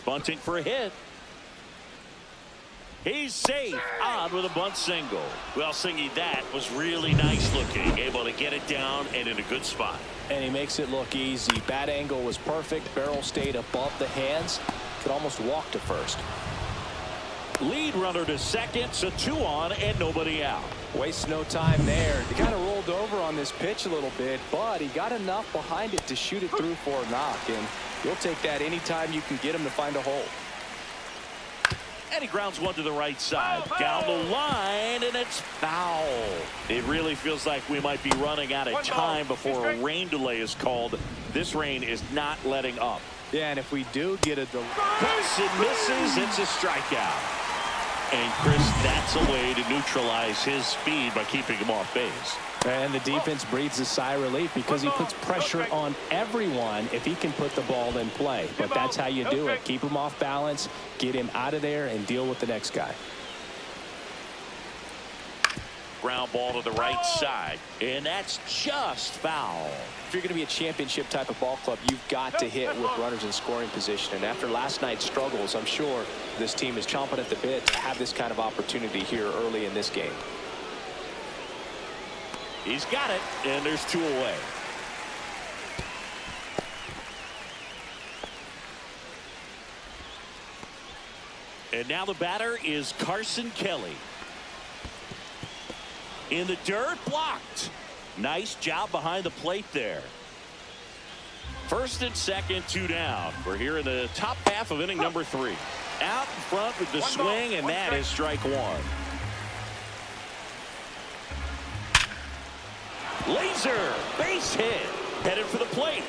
Bunting for a hit. He's safe. On with a bunt single. Well, Singy, that was really nice looking. Able to get it down and in a good spot. And he makes it look easy. Bat angle was perfect. Barrel stayed above the hands. Could almost walk to first. Lead runner to second, so 2 on and nobody out. Wastes no time there. He kind of rolled over on this pitch a little bit, but he got enough behind it to shoot it through for a knock, and you'll take that anytime you can get him to find a hole. And he grounds one to the right side. Down the line, and it's foul. It really feels like we might be running out of time before a rain delay is called. This rain is not letting up. Yeah, and if we do get a delay. Carson misses. It's a strikeout. And Chris, that's a way to neutralize his speed by keeping him off base. And the defense breathes a sigh of relief because he puts pressure on everyone if he can put the ball in play. But that's how you do it. Keep him off balance, get him out of there, and deal with the next guy. Ground ball to the right side, and that's just foul. If you're going to be a championship type of ball club, you've got to hit with runners in scoring position. And after last night's struggles, I'm sure this team is chomping at the bit to have this kind of opportunity here early in this game. He's got it, and there's 2 away. And now the batter is Carson Kelly. In the dirt, blocked. Nice job behind the plate there. First and second, 2 down. We're here in the top half of inning number 3. Out in front with the swing, and that is strike 1. Laser, base hit, headed for the plate.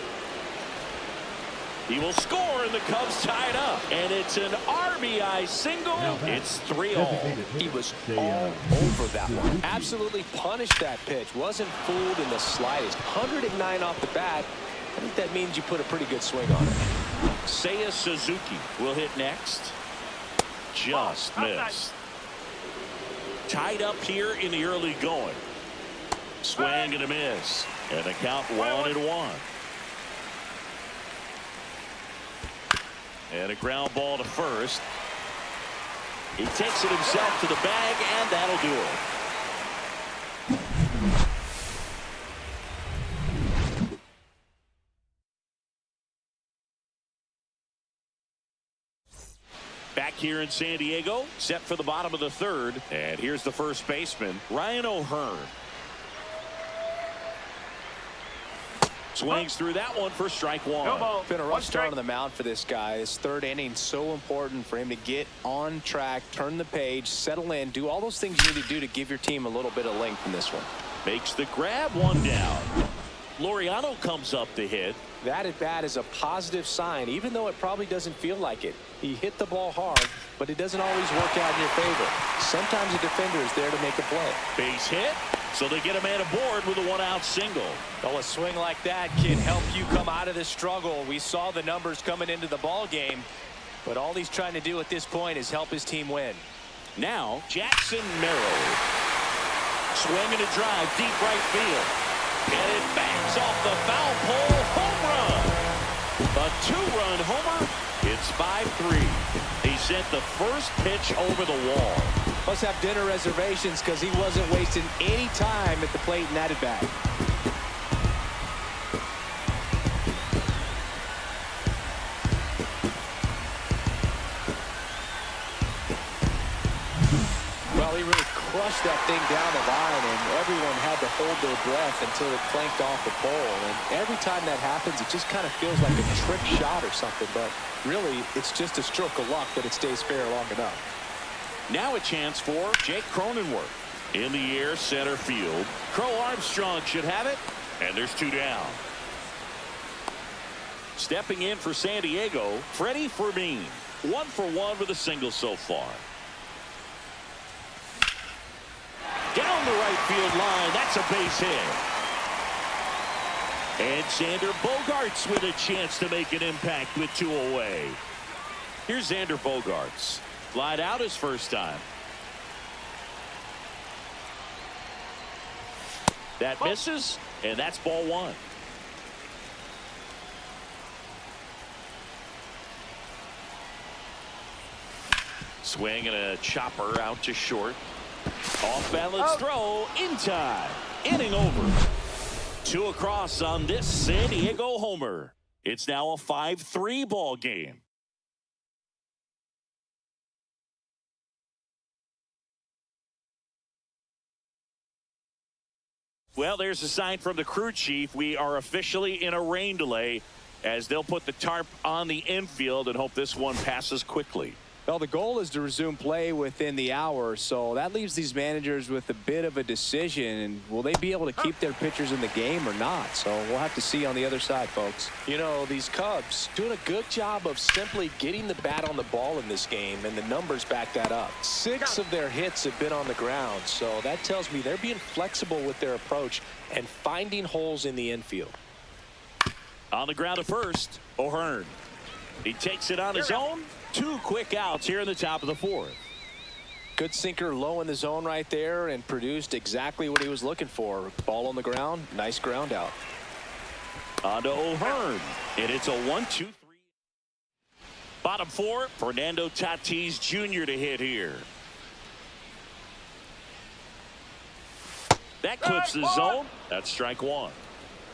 He will score, and the Cubs tie it up. And it's an RBI single. It's 3-all. He was all over that one. Absolutely punished that pitch. Wasn't fooled in the slightest. 109 off the bat. I think that means you put a pretty good swing on it. Seiya Suzuki will hit next. Just missed. Tied up here in the early going. Swing and a miss. And the count 1-1. And a ground ball to first. He takes it himself to the bag, and that'll do it. Back here in San Diego, set for the bottom of the 3rd. And here's the first baseman, Ryan O'Hearn. Swings through that one for strike 1. Been a rough start on the mound for this guy. His 3rd inning, so important for him to get on track, turn the page, settle in, do all those things you need to do to give your team a little bit of length in this one. Makes the grab, 1 down. Laureano comes up to hit. That at bat is a positive sign, even though it probably doesn't feel like it. He hit the ball hard, but it doesn't always work out in your favor. Sometimes a defender is there to make a play. Base hit, so they get a man aboard with a 1-out single. Well, a swing like that can help you come out of the struggle. We saw the numbers coming into the ball game, but all he's trying to do at this point is help his team win. Now, Jackson Merrill. Swing and a drive, deep right field. And it bangs off the foul pole. Home run. A 2-run homer. It's 5-3. He sent the first pitch over the wall. Must have dinner reservations because he wasn't wasting any time at the plate in that at bat. Well, he really crushed that thing down the line, and everyone had to hold their breath until it clanked off the pole. And every time that happens, it just kind of feels like a trick shot or something. But really, it's just a stroke of luck that it stays fair long enough. Now a chance for Jake Cronenworth. In the air, center field. Crow-Armstrong should have it, and there's 2 down. Stepping in for San Diego, Freddy Fermin. 1 for 1 with a single so far. Down the right field line, that's a base hit. And Xander Bogaerts with a chance to make an impact with 2 away. Here's Xander Bogaerts. Flied out his first time. That misses, and that's ball 1. Swing and a chopper out to short. Off balance throw in time. Inning over. 2 across on this San Diego homer. It's now a 5-3 ball game. Well, there's a sign from the crew chief. We are officially in a rain delay as they'll put the tarp on the infield and hope this one passes quickly. Well, the goal is to resume play within the hour, so that leaves these managers with a bit of a decision. And will they be able to keep their pitchers in the game or not? So we'll have to see on the other side, folks. You know, these Cubs doing a good job of simply getting the bat on the ball in this game, and the numbers back that up. 6 of their hits have been on the ground, so that tells me they're being flexible with their approach and finding holes in the infield. On the ground at first, O'Hearn. He takes it on his own. 2 quick outs here in the top of the 4th. Good sinker low in the zone right there and produced exactly what he was looking for. Ball on the ground, nice ground out. On to O'Hearn, and it's a 1-2-3. Bottom 4, Fernando Tatis Jr. to hit here. That clips the zone. That's strike 1.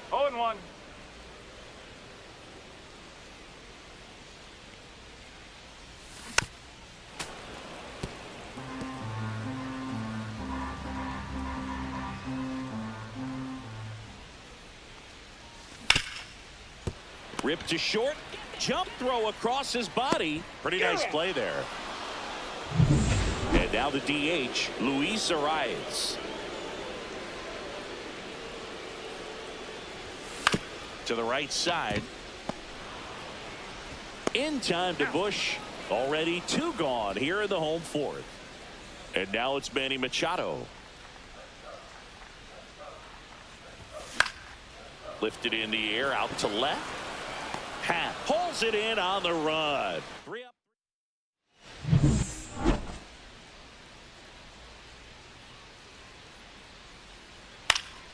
0-1. Ripped to short. Jump throw across his body. Pretty nice play there. And now the DH, Luis Arraez. To the right side. In time to Bush. Already 2 gone here in the home 4th. And now it's Manny Machado. Lifted in the air out to left. Pat pulls it in on the run. 3 up.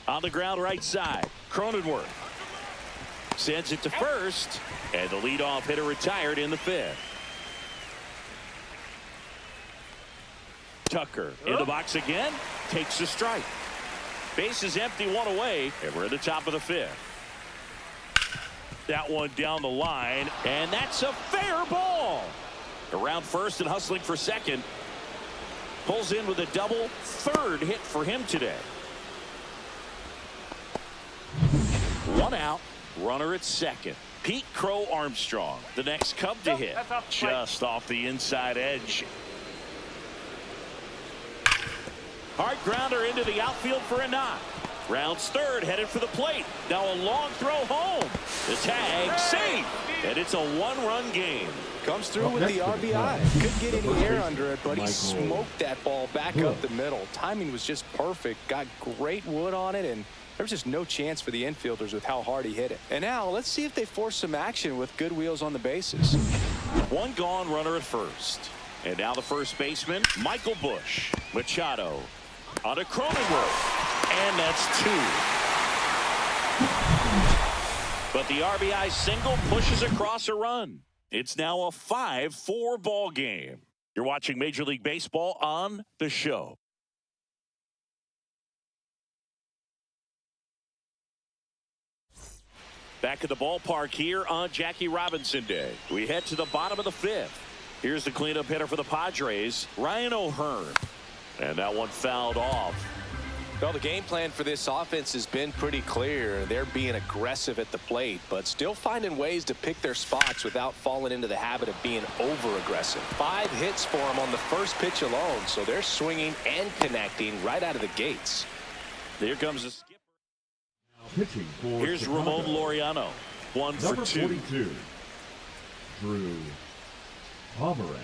On the ground right side. Cronenworth sends it to first, and the leadoff hitter retired in the 5th. Tucker in the box again, takes a strike. Base is empty, 1 away, and we're at the top of the 5th. That one down the line, and that's a fair ball. Around first and hustling for second. Pulls in with a double. 3rd hit for him today. 1 out. Runner at second. Pete Crow-Armstrong, the next Cub to hit. Just off the inside edge. Hard grounder into the outfield for a knock. Rounds 3rd, headed for the plate. Now a long throw home. The tag, safe. And it's a 1-run game. Comes through with the RBI. Couldn't get any air under it, but he smoked that ball back up the middle. Timing was just perfect. Got great wood on it, and there was just no chance for the infielders with how hard he hit it. And now let's see if they force some action with good wheels on the bases. 1 gone, runner at first. And now the first baseman, Michael Bush. Machado on a Cronenworth. And that's 2. But the RBI single pushes across a run. It's now a 5-4 ball game. You're watching Major League Baseball on The Show. Back at the ballpark here on Jackie Robinson Day. We head to the bottom of the 5th. Here's the cleanup hitter for the Padres, Ryan O'Hearn. And that one fouled off. Well, the game plan for this offense has been pretty clear. They're being aggressive at the plate, but still finding ways to pick their spots without falling into the habit of being over-aggressive. 5 hits for them on the first pitch alone, so they're swinging and connecting right out of the gates. Here comes the skipper. Pitching for Here's Chicago. Ramon Laureano. 1 for 2. Number 42, Drew Pomeranz.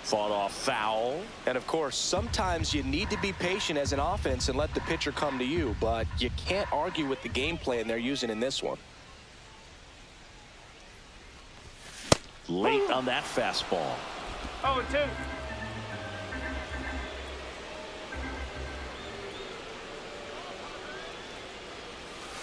Fought off foul. And of course, sometimes you need to be patient as an offense and let the pitcher come to you, but you can't argue with the game plan they're using in this one. Late on that fastball. 0-2.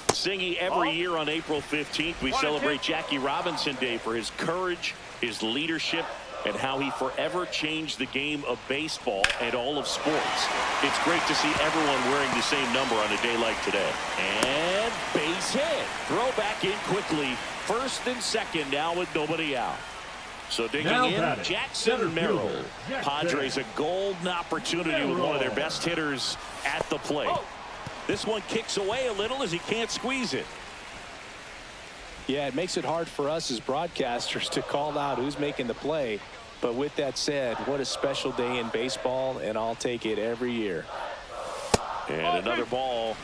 Singy, every year on April 15th, we 1-2. celebrate Jackie Robinson Day for his courage, his leadership, and how he forever changed the game of baseball and all of sports. It's great to see everyone wearing the same number on a day like today. And base hit. Throw back in quickly. First and second now with nobody out. So digging in, Jackson Merrill. Padres a golden opportunity with one of their best hitters at the plate. This one kicks away a little as he can't squeeze it. Yeah, it makes it hard for us as broadcasters to call out who's making the play. But with that said, what a special day in baseball, and I'll take it every year. And another ball.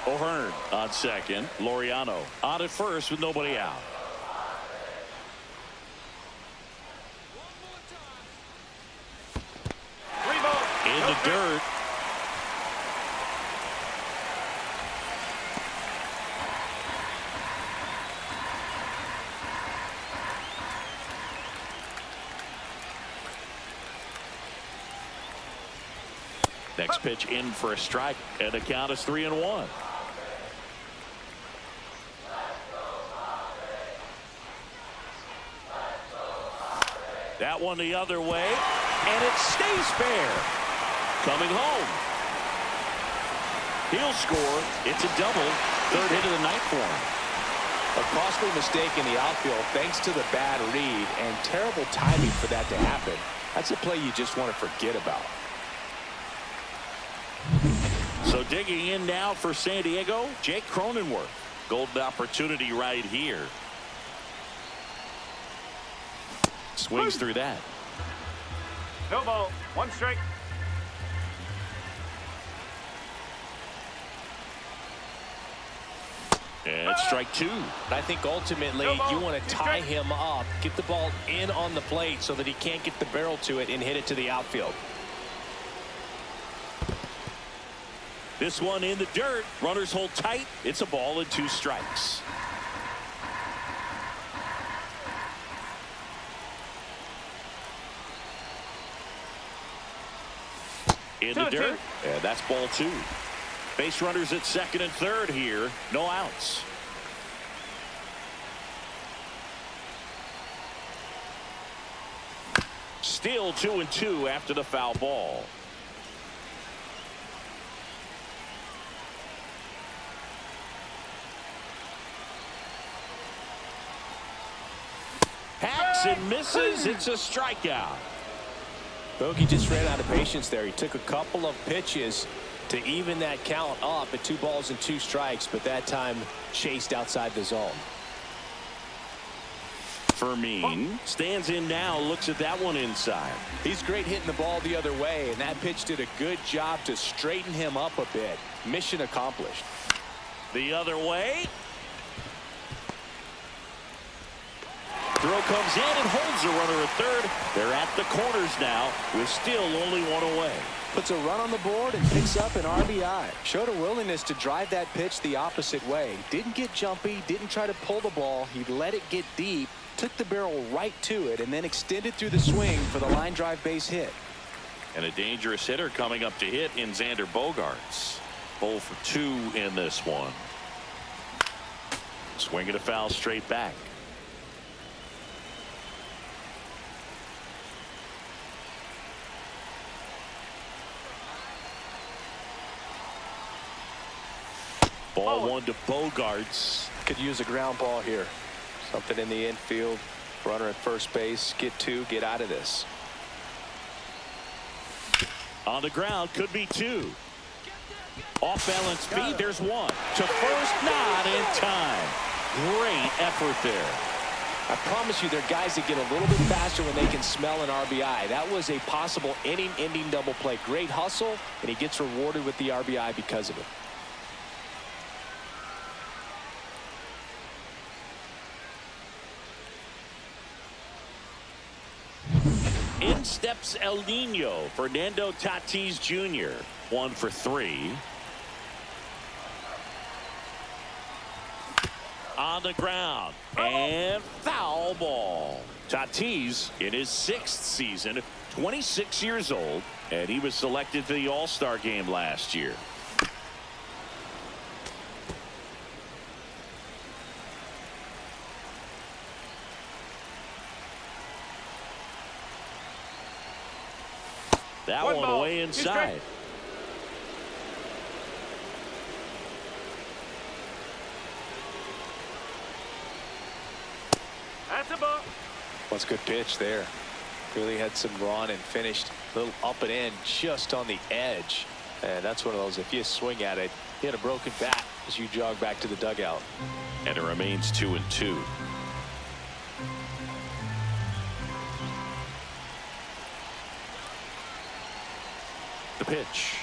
O'Hearn on second. Laureano on at first with nobody out. In the dirt. Next pitch in for a strike, and the count is 3-1. That one the other way, and it stays fair. Coming home. He'll score. It's a double. Third hit of the night for him. A costly mistake in the outfield thanks to the bad read and terrible timing for that to happen. That's a play you just want to forget about. So digging in now for San Diego, Jake Cronenworth. Golden opportunity right here. Swings through that. No ball. One strike. And strike two. I think ultimately you want to tie him up, get the ball in on the plate so that he can't get the barrel to it and hit it to the outfield. This one in the dirt. Runners hold tight. It's a ball and 2 strikes. In the dirt. And that's ball 2. Base runners at second and third here. No outs. Still 2-2 after the foul ball. Hacks and misses. It's a strikeout. Bogey just ran out of patience there. He took a couple of pitches to even that count up at 2 balls and 2 strikes, but that time chased outside the zone. Fermin stands in now, looks at that one inside. He's great hitting the ball the other way, and that pitch did a good job to straighten him up a bit. Mission accomplished. The other way. Throw comes in and holds the runner at third. They're at the corners now with still only 1 away. Puts a run on the board and picks up an RBI. Showed a willingness to drive that pitch the opposite way. Didn't get jumpy, didn't try to pull the ball. He let it get deep, took the barrel right to it, and then extended through the swing for the line drive base hit. And a dangerous hitter coming up to hit in Xander Bogaerts. 0 for 2 in this one. Swinging a foul straight back. Ball 1 to Bogaerts. Could use a ground ball here. Something in the infield. Runner at first base. Get 2. Get out of this. On the ground. Could be 2. Off balance speed. There's 1. To first. Not in time. Great effort there. I promise you there are guys that get a little bit faster when they can smell an RBI. That was a possible inning-ending double play. Great hustle, and he gets rewarded with the RBI because of it. In steps El Nino. Fernando Tatis Jr. 1 for 3. On the ground. And foul ball. Tatis in his 6th season. 26 years old. And he was selected to the All-Star game last year. That one away inside. That's a ball. What's a good pitch there. Really had some run and finished a little up and in just on the edge. And that's one of those, if you swing at it, you hit a broken bat as you jog back to the dugout. And it remains 2-2. The pitch.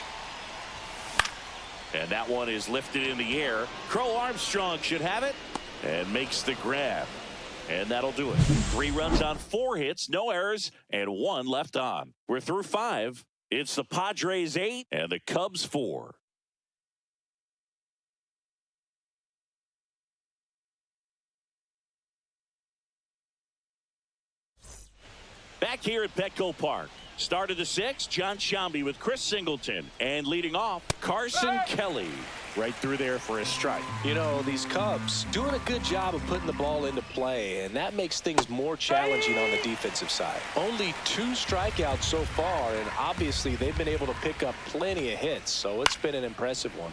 And that one is lifted in the air. Crow-Armstrong should have it and makes the grab. And that'll do it. 3 runs on 4 hits, no errors, and 1 left on. We're through 5. It's the Padres 8 and the Cubs 4. Back here at Petco Park. Start of the 6th, John Shambi with Chris Singleton. And leading off, Carson Kelly. Right through there for a strike. You know, these Cubs doing a good job of putting the ball into play, and that makes things more challenging on the defensive side. Only 2 strikeouts so far, and obviously they've been able to pick up plenty of hits, so it's been an impressive one.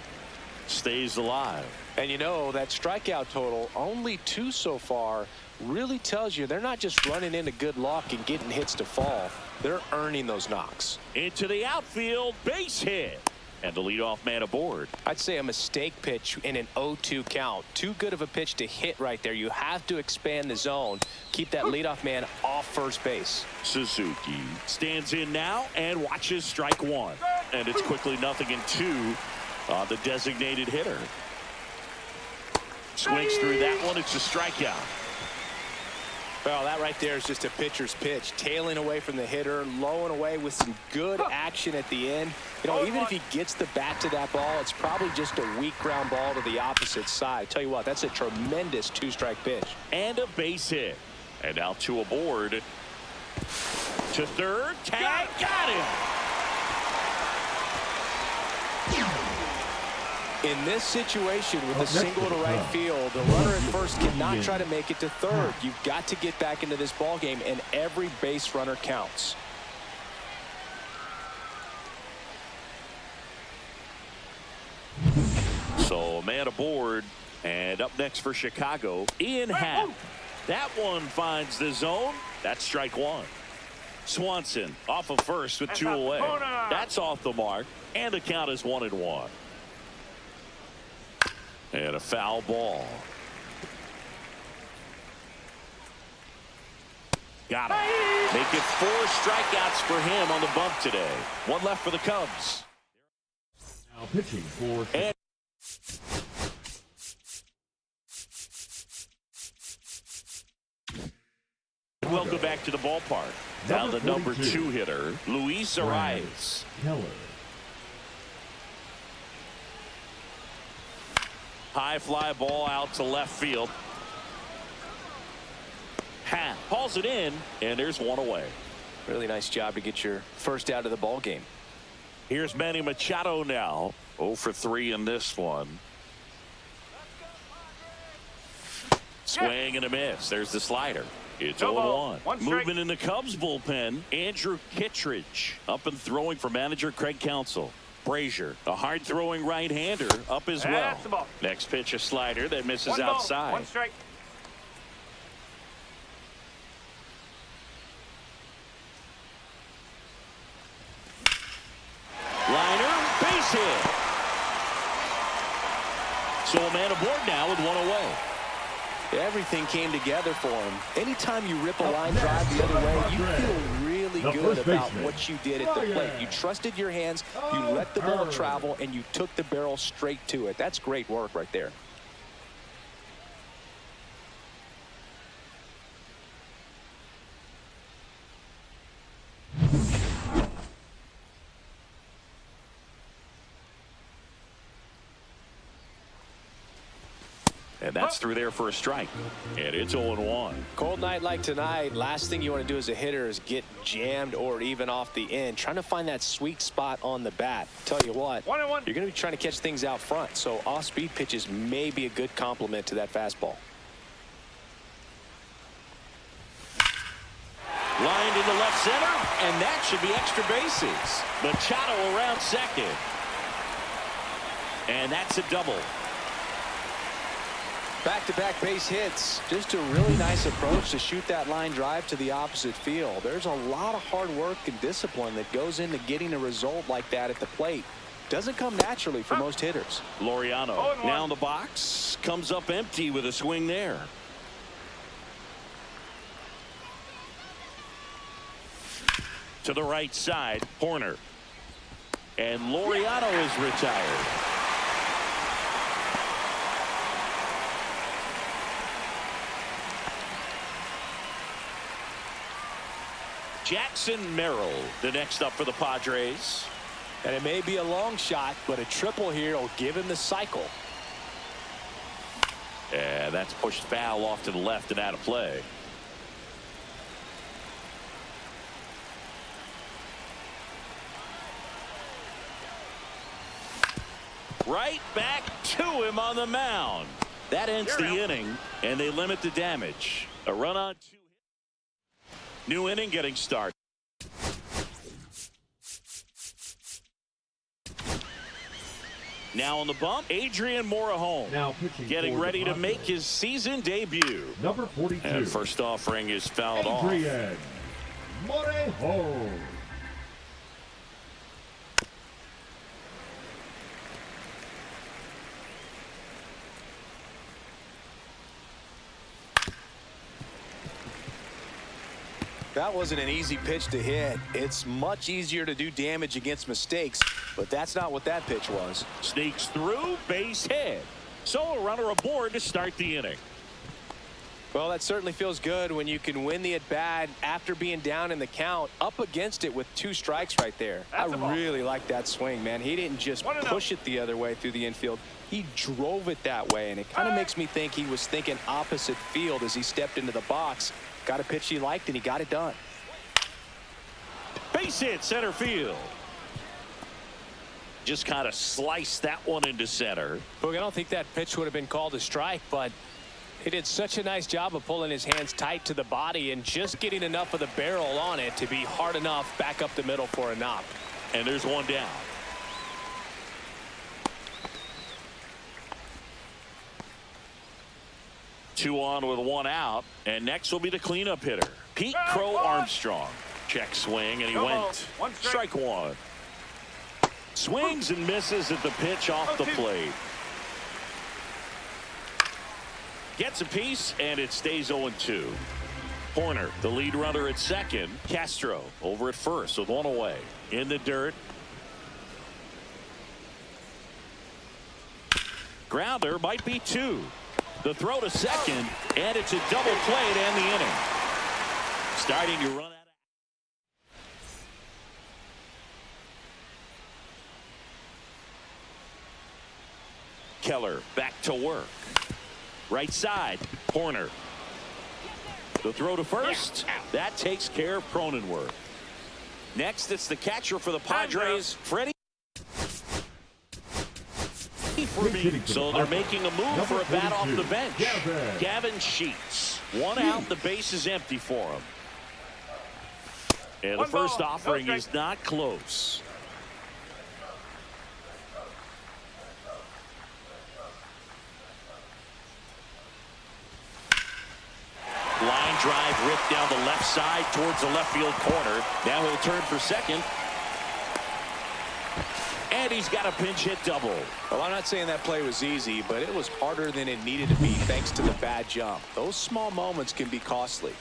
Stays alive. And you know, that strikeout total, only 2 so far, really tells you they're not just running into good luck and getting hits to fall. They're earning those knocks. Into the outfield, base hit. And the leadoff man aboard. I'd say a mistake pitch in an 0-2 count. Too good of a pitch to hit right there. You have to expand the zone. Keep that leadoff man off first base. Suzuki stands in now and watches strike 1. And it's quickly 0-2 on the designated hitter. Swings through that one. It's a strikeout. Well, that right there is just a pitcher's pitch. Tailing away from the hitter, low and away with some good action at the end. You know, even if he gets the bat to that ball, it's probably just a weak ground ball to the opposite side. Tell you what, that's a tremendous 2-strike pitch. And a base hit. And now 2 aboard. To third. Tag. Got him. In this situation with a single to right field, the runner at first cannot try to make it to third. You've got to get back into this ball game, and every base runner counts. So a man aboard, and up next for Chicago, Ian Happ. That one finds the zone. That's strike 1. Swanson off of first with 2 away. That's off the mark, and the count is 1-1. And a foul ball. Got him. Make it 4 strikeouts for him on the bump today. 1 left for the Cubs. Now pitching for. And welcome back to the ballpark. Now the number 2 hitter, Luis Arraez. Keller. High fly ball out to left field. Happ hauls it in, and there's 1 away. Really nice job to get your first out of the ball game. Here's Manny Machado now. 0 for 3 in this one. Swing and a miss. There's the slider. It's 0-1. Movement in the Cubs bullpen. Andrew Kittredge up and throwing for manager Craig Counsell. Brazier, a hard-throwing right-hander, up as well. Next pitch, a slider that misses outside. 1 strike. Liner, base hit. So a man aboard now with 1 away. Everything came together for him. Anytime you rip a line drive the other way, you feel really good about what you did at the plate. You trusted your hands, you let the ball travel, and you took the barrel straight to it. That's great work right there. And that's through there for a strike. And it's 0-1. Cold night like tonight, last thing you want to do as a hitter is get jammed or even off the end. Trying to find that sweet spot on the bat. Tell you what, 1-1. you're going to be trying to catch things out front. So off-speed pitches may be a good complement to that fastball. Lined into left center, and that should be extra bases. Machado around second. And that's a double. Back-to-back base hits. Just a really nice approach to shoot that line drive to the opposite field. There's a lot of hard work and discipline that goes into getting a result like that at the plate. Doesn't come naturally for most hitters. Laureano now in the box. Comes up empty with a swing there. To the right side, Hoerner. And Laureano is retired. Jackson Merrill, the next up for the Padres. And it may be a long shot, but a triple here will give him the cycle. And that's pushed foul off to the left and out of play. Right back to him on the mound. That ends the inning, and they limit the damage. A run on 2. New inning getting started. Now on the bump, Adrian Morejon. Now pitching getting ready to make his season debut. Number 42. And first offering is fouled off. Adrian Morejon. That wasn't an easy pitch to hit. It's much easier to do damage against mistakes, but that's not what that pitch was. Sneaks through, base hit. So a runner aboard to start the inning. Well, that certainly feels good when you can win the at-bat after being down in the count, up against it with 2 strikes right there. I really like that swing, man. He didn't just push it the other way through the infield. He drove it that way, and it kind of makes me think he was thinking opposite field as he stepped into the box. Got a pitch he liked, and he got it done. Base hit, center field. Just kind of sliced that one into center. Look, I don't think that pitch would have been called a strike, but he did such a nice job of pulling his hands tight to the body and just getting enough of the barrel on it to be hard enough back up the middle for a knock. And there's one down. Two on with 1 out, and next will be the cleanup hitter, Pete Crow-Armstrong. Check swing, and he went. Strike 1. Swings and misses at the pitch off the plate. Gets a piece, and it stays 0-2. Hoerner, the lead runner at second. Castro over at first with 1 away. In the dirt. Grounder might be 2. The throw to second, and it's a double play to end the inning. Starting to run out. Keller back to work. Right side, Hoerner. The throw to first. That takes care of Cronenworth. Next, it's the catcher for the Padres, Freddy Fermin. So they're making a move for a bat off the bench. Gavin Sheets. 1 out, the base is empty for him. And the first offering is not close. Line drive ripped down the left side towards the left field corner. Now he'll turn for second. And he's got a pinch hit double. Well, I'm not saying that play was easy, but it was harder than it needed to be thanks to the bad jump. Those small moments can be costly.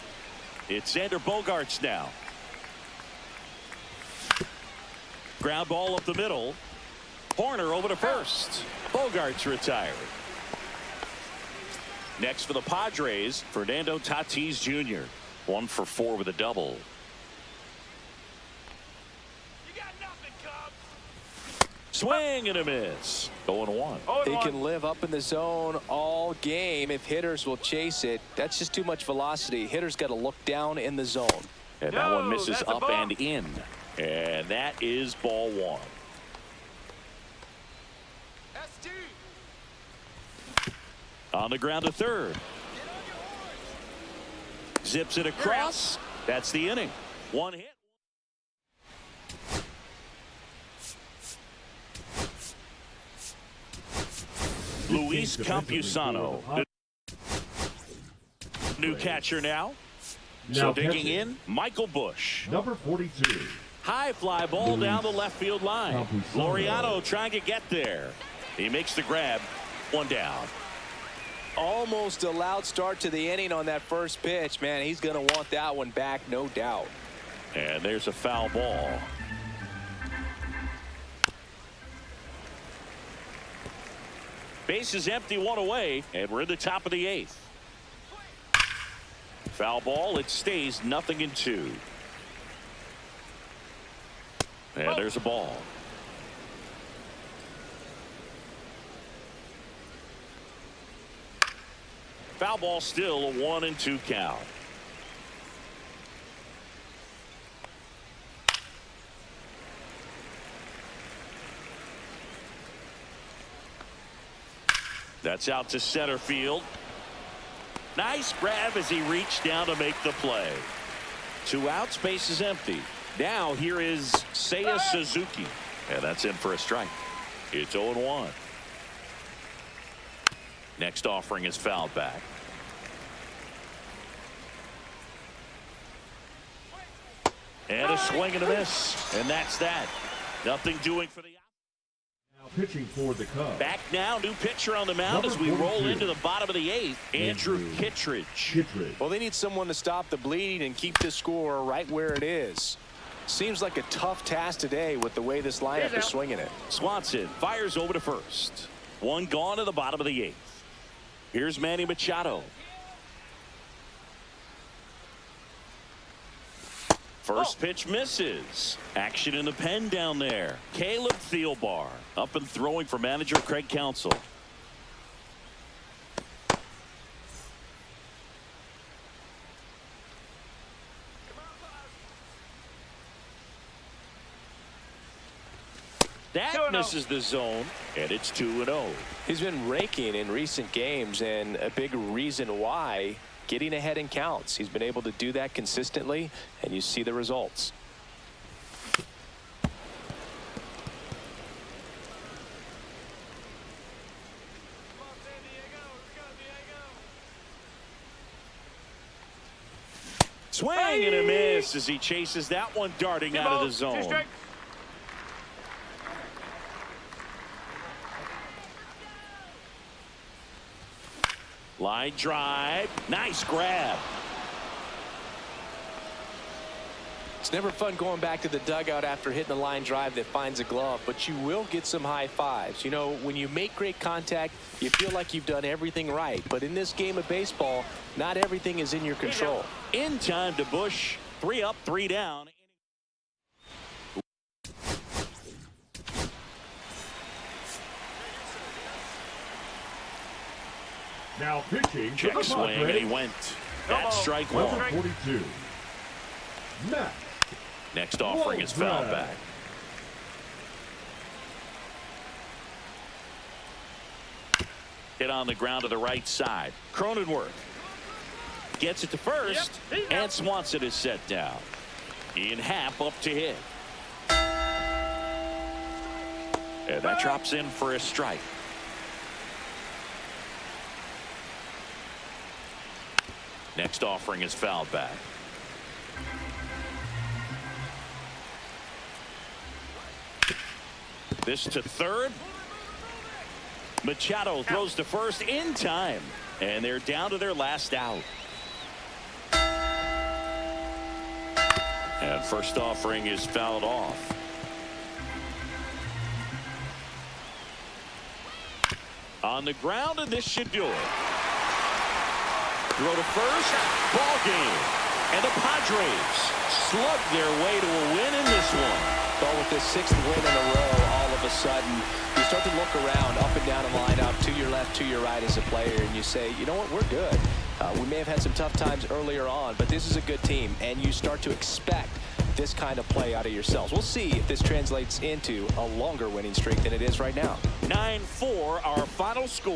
It's Xander Bogaerts now. Ground ball up the middle. Hoerner over to first. Bogaerts retired. Next for the Padres, Fernando Tatis Jr. 1 for 4 with a double. Swing and a miss. 0-1. He can live up in the zone all game if hitters will chase it. That's just too much velocity. Hitters got to look down in the zone. And that one misses up and in. And that is ball 1. On the ground to third. Zips it across. That's the inning. One hit. Luis Campusano, new catcher now. So digging in, Michael Bush. Number 42. High fly ball down the left field line. Laureano trying to get there. He makes the grab. One down. Almost a loud start to the inning on that first pitch. Man, he's going to want that one back, no doubt. And there's a foul ball. Base is empty, one away, and we're in the top of the 8th. Foul ball, it stays 0-2. And there's a ball. Foul ball, still a 1-2 count. That's out to center field. Nice grab as he reached down to make the play. 2 outs, base is empty. Now here is Seiya Suzuki. And that's in for a strike. It's 0-1. Next offering is fouled back. And a swing and a miss. And that's that. Nothing doing for the Now pitching for the Cubs. back now. New pitcher on the mound Number as we roll 42. into the bottom of the 8th. Andrew Kittredge. Well, they need someone to stop the bleeding and keep this score right where it is. Seems like a tough task today with the way this lineup is swinging it. Swanson fires over to first. One gone to the bottom of the 8th. Here's Manny Machado. First pitch misses. Action in the pen down there. Caleb Thielbar up and throwing for manager Craig Counsell. That misses the zone, and it's 2-0. He's been raking in recent games, and a big reason why, getting ahead in counts. He's been able to do that consistently, and you see the results. Swing and a miss as he chases that one darting out of the zone. Line drive. Nice grab. It's never fun going back to the dugout after hitting a line drive that finds a glove, but you will get some high fives. You know, when you make great contact, you feel like you've done everything right. But in this game of baseball, not everything is in your control. In time to Bush. 3 up, 3 down. Now pitching. Check swing, and he went. That's strike one. Number 42. Next offering is fouled back. Hit on the ground to the right side. Cronenworth gets it to first, and Swanson is set down. Ian Happ up to hit. And that drops in for a strike. Next offering is fouled back. This to third. Machado throws to first in time, and they're down to their last out. And first offering is fouled off. On the ground, and this should do it. Throw to first, ball game. And the Padres slug their way to a win in this one. But with this 6th win in a row, all of a sudden, you start to look around, up and down the lineup, to your left, to your right as a player, and you say, you know what, we're good. We may have had some tough times earlier on, but this is a good team, and you start to expect this kind of play out of yourselves. We'll see if this translates into a longer winning streak than it is right now. 9-4, our final score.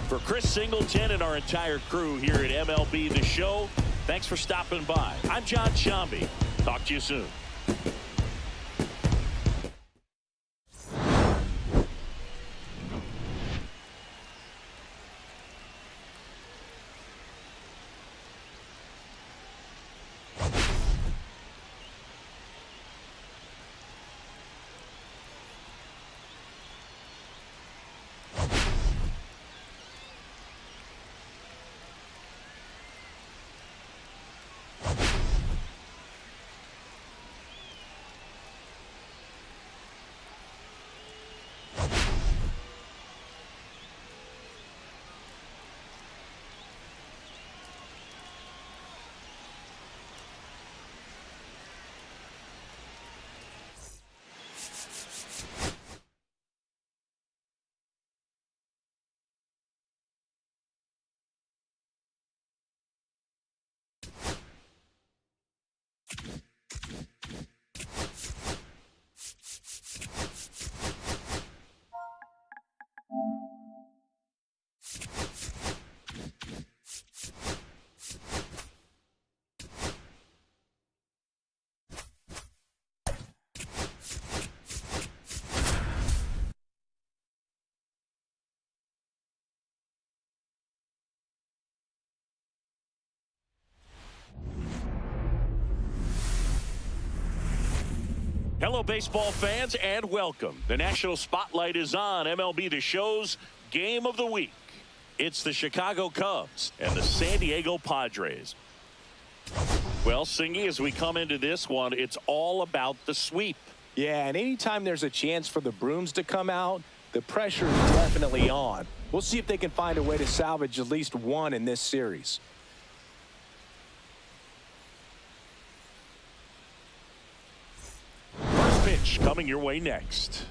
For Chris Singleton and our entire crew here at MLB The Show, Thanks for stopping by. I'm John Shambi. Talk to you soon. Hello, baseball fans, and welcome. The national spotlight is on MLB The Show's Game of the Week. It's the Chicago Cubs and the San Diego Padres. Well, Singy, as we come into this one, it's all about the sweep. Yeah, and anytime there's a chance for the brooms to come out, the pressure is definitely on. We'll see if they can find a way to salvage at least one in this series. First pitch coming your way next.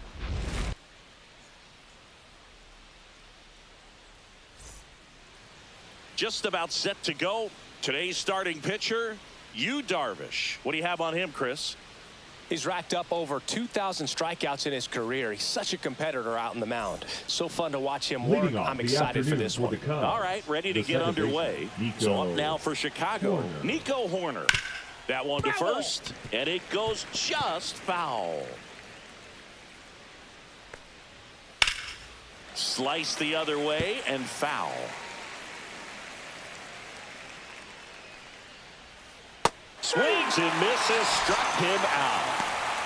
Just about set to go. Today's starting pitcher, Yu Darvish. What do you have on him, Chris? He's racked up over 2,000 strikeouts in his career. He's such a competitor out in the mound. So fun to watch him work. I'm excited for this one. All right, ready to get underway. So up now for Chicago, Nico Hoerner. That one to first, and it goes just foul. Slice the other way and foul. Swings and misses, struck him out.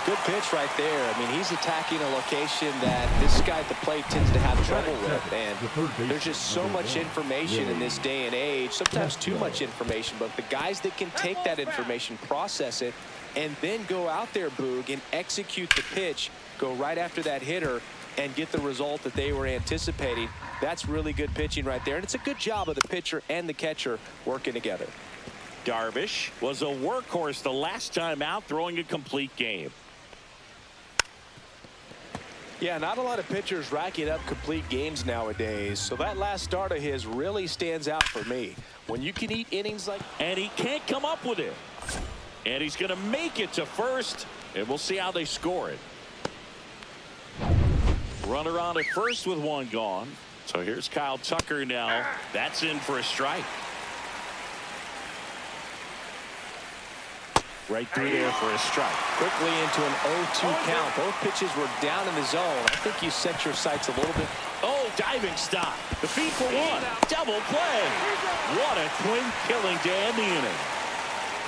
Good pitch right there. I mean, he's attacking a location that this guy at the plate tends to have trouble with. And there's just so much information in this day and age, sometimes too much information. But the guys that can take that information, process it, and then go out there, Boog, and execute the pitch, go right after that hitter, and get the result that they were anticipating, that's really good pitching right there. And it's a good job of the pitcher and the catcher working together. Darvish was a workhorse the last time out, throwing a complete game. Yeah, not a lot of pitchers racking up complete games nowadays. So that last start of his really stands out for me. When you can eat innings like... And he can't come up with it. And he's going to make it to first. And we'll see how they score it. Runner on at first with one gone. So here's Kyle Tucker now. That's in for a strike. Right through there for a strike. Quickly into an 0-2 count. Both pitches were down in the zone. I think you set your sights a little bit. Oh, diving stop. The feed for one. Double play. What a twin killing to end the inning.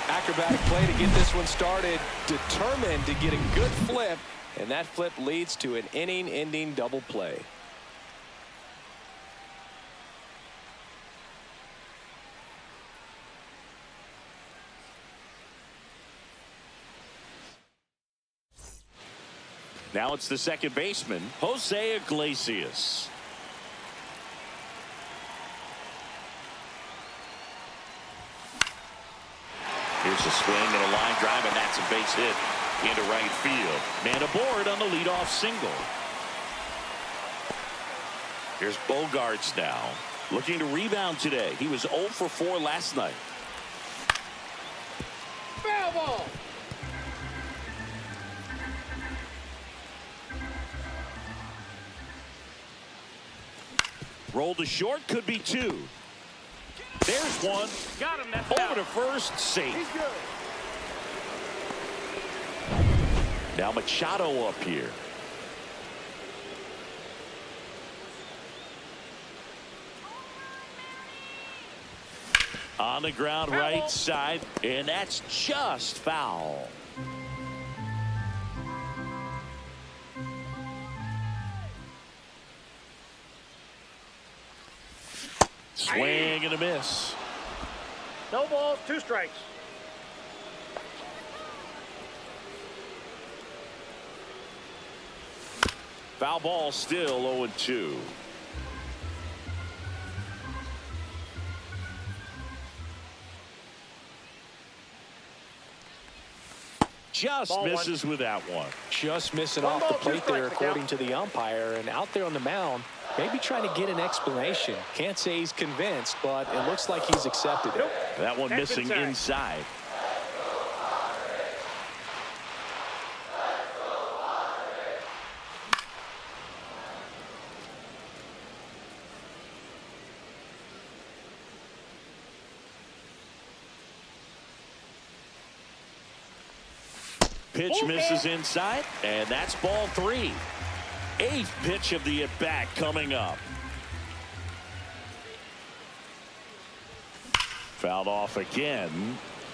Acrobatic play to get this one started. Determined to get a good flip. And that flip leads to an inning-ending double play. Now it's the second baseman, Jose Iglesias. Here's a swing and a line drive, and that's a base hit into right field. Man aboard on the leadoff single. Here's Bogarts now, looking to rebound today. He was 0 for 4 last night. Foul ball. Roll to short, could be 2. There's one. Got him. That's Over out. to first, safe. Now Machado up here. On the ground, right side, and that's just foul. Swing and a miss. No balls, 2 strikes. Foul ball, still 0-2. Just Ball misses with that one. Just missing One off ball, the 2 plate strikes, there, the according count. to the umpire. And out there on the mound, maybe trying to get an explanation. Can't say he's convinced, but it looks like he's accepted it. That one That's missing inside. Pitch misses inside, and that's ball 3. 8th pitch of the at-bat coming up. Fouled off again,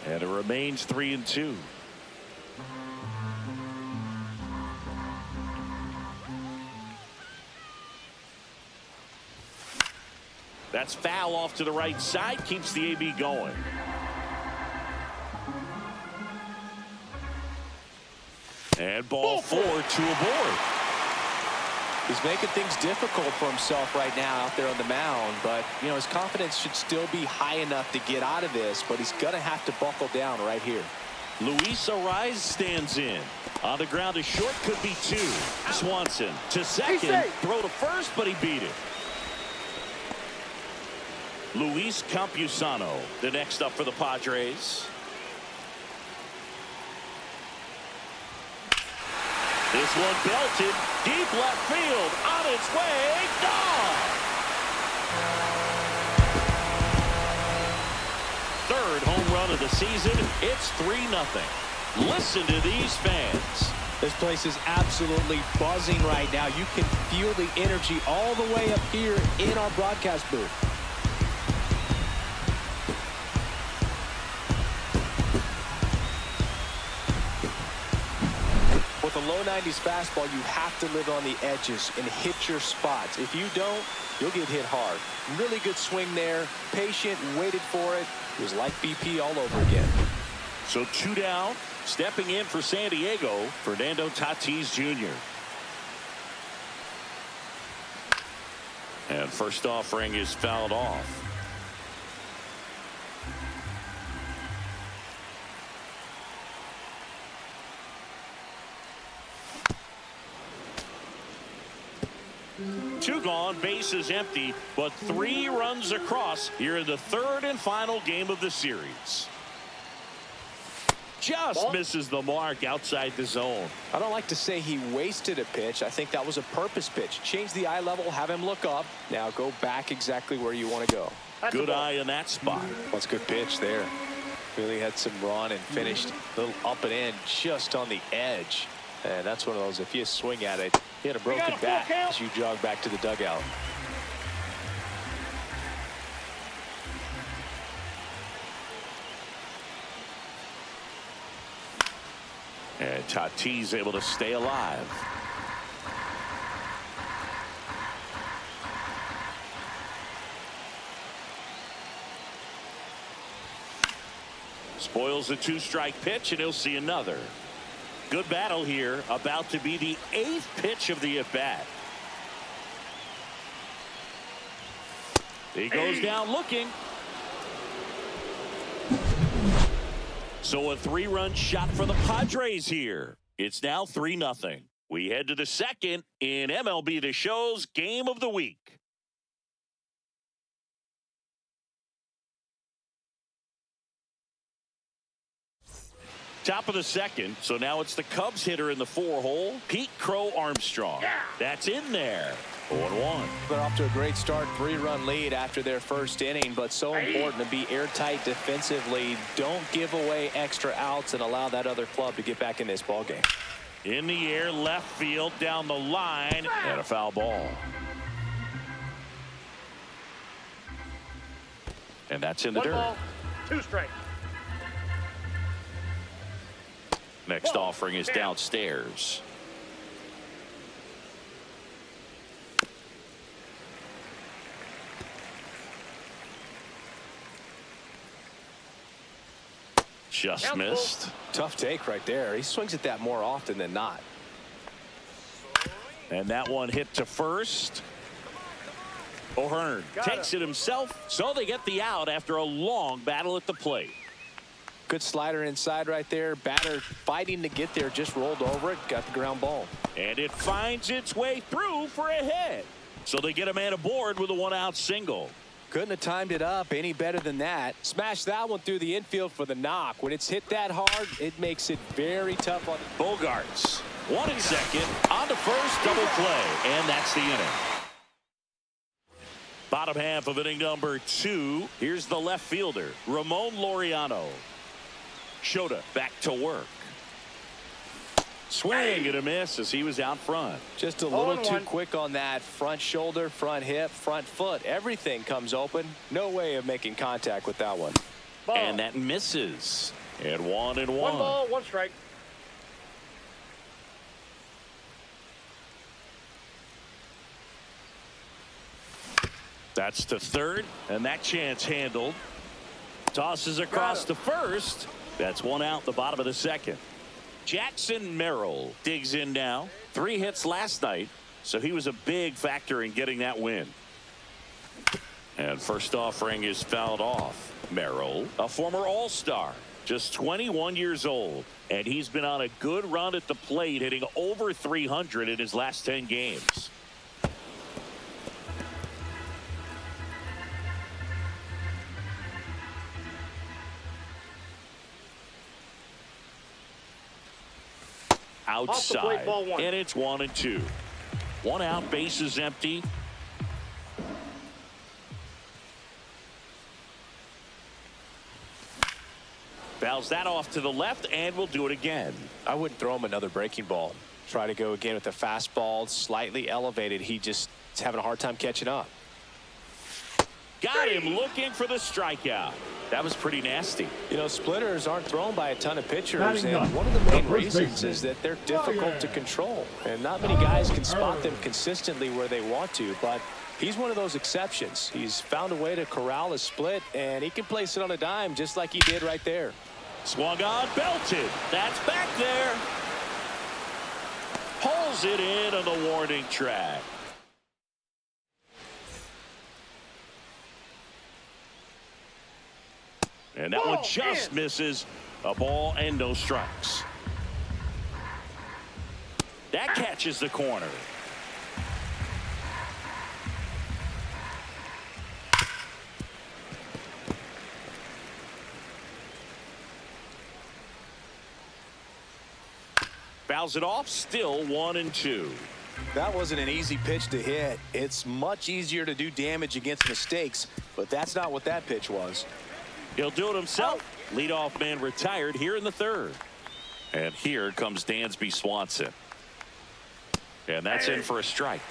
and it remains 3-2. That's foul off to the right side, keeps the AB going. And ball 4, 2 aboard. He's making things difficult for himself right now out there on the mound, but you know his confidence should still be high enough to get out of this, but he's gonna have to buckle down right here. Luis Arraez stands in. On the ground, a short could be 2. Swanson to second, throw to first, but he beat it. Luis Campusano, the next up for the Padres. This one belted deep left field, on its way, gone. 3rd home run of the season. It's 3-0. Listen to these fans. This place is absolutely buzzing right now. You can feel the energy all the way up here in our broadcast booth. With a low 90s fastball, you have to live on the edges and hit your spots. If you don't, you'll get hit hard. Really good swing there. Patient, waited for it. It was like BP all over again. So 2 down. Stepping in for San Diego, Fernando Tatis Jr. And first offering is fouled off. Two gone, bases empty, but 3 runs across here in the 3rd and final game of the series. Just misses the mark outside the zone. I don't like to say he wasted a pitch. I think that was a purpose pitch. Change the eye level, have him look up. Now go back exactly where you want to go. Good eye in that spot. That's a good pitch there. Really had some run and finished a little up and in just on the edge. And that's one of those, if you swing at it, you had a broken bat as you jog back to the dugout. And Tatis able to stay alive. Spoils the 2-strike pitch, and he'll see another. Good battle here, about to be the 8th pitch of the at-bat. He goes down looking. So a 3-run shot for the Padres here. It's now 3-0. We head to the 2nd in MLB The Show's Game of the Week. Top of the second, so now it's the Cubs hitter in the 4-hole, Pete Crow-Armstrong. That's in there. 0-1. They're off to a great start, 3-run lead after their first inning, but so important to be airtight defensively. Don't give away extra outs and allow that other club to get back in this ball game. In the air, left field, down the line, and a foul ball. And that's in the dirt. 1 ball, 2 strikes. Next offering is downstairs. Just missed. Tough take right there. He swings at that more often than not. And that one hit to first. O'Hearn takes it himself, so they get the out after a long battle at the plate. Good slider inside right there. Batter fighting to get there, just rolled over it, got the ground ball. And it finds its way through for a hit. So they get a man aboard with a 1-out single. Couldn't have timed it up any better than that. Smash that one through the infield for the knock. When it's hit that hard, it makes it very tough on Bogaerts, 1 and 2nd, on to first, double play, and that's the inning. Bottom half of inning number 2. Here's the left fielder, Ramon Laureano. Shota back to work. Swing and a miss as he was out front. Just a little too quick on that. Front shoulder, front hip, front foot. Everything comes open. No way of making contact with that one. Ball. And that misses. And 1-1. 1 ball, 1 strike. That's to third, and that chance handled. Tosses across to first. That's 1 out, the bottom of the second. Jackson Merrill digs in now. 3 hits last night, so he was a big factor in getting that win. And first offering is fouled off. Merrill, a former All-Star, just 21 years old, and he's been on a good run at the plate, hitting over 300 in his last 10 games. Outside, ball 1. and it's 1-2. 1 out, bases empty. Fouls that off to the left, and we'll do it again. I wouldn't throw him another breaking ball. Try to go again with the fastball, slightly elevated. He just is having a hard time catching up. Got him looking for the strikeout. That was pretty nasty. You know, splitters aren't thrown by a ton of pitchers, and none. one of the main First reasons baseman. is that they're difficult to control, and not many guys can spot them consistently where they want to, but he's one of those exceptions. He's found a way to corral a split, and he can place it on a dime just like he did right there. Swung on, belted. That's back there. Pulls it in on the warning track. And that one just misses. A ball and no strikes. That catches the corner. Fouls it off, still 1-2. That wasn't an easy pitch to hit. It's much easier to do damage against mistakes, but that's not what that pitch was. He'll do it himself. Leadoff man retired here in the third. And here comes Dansby Swanson. And that's in for a strike.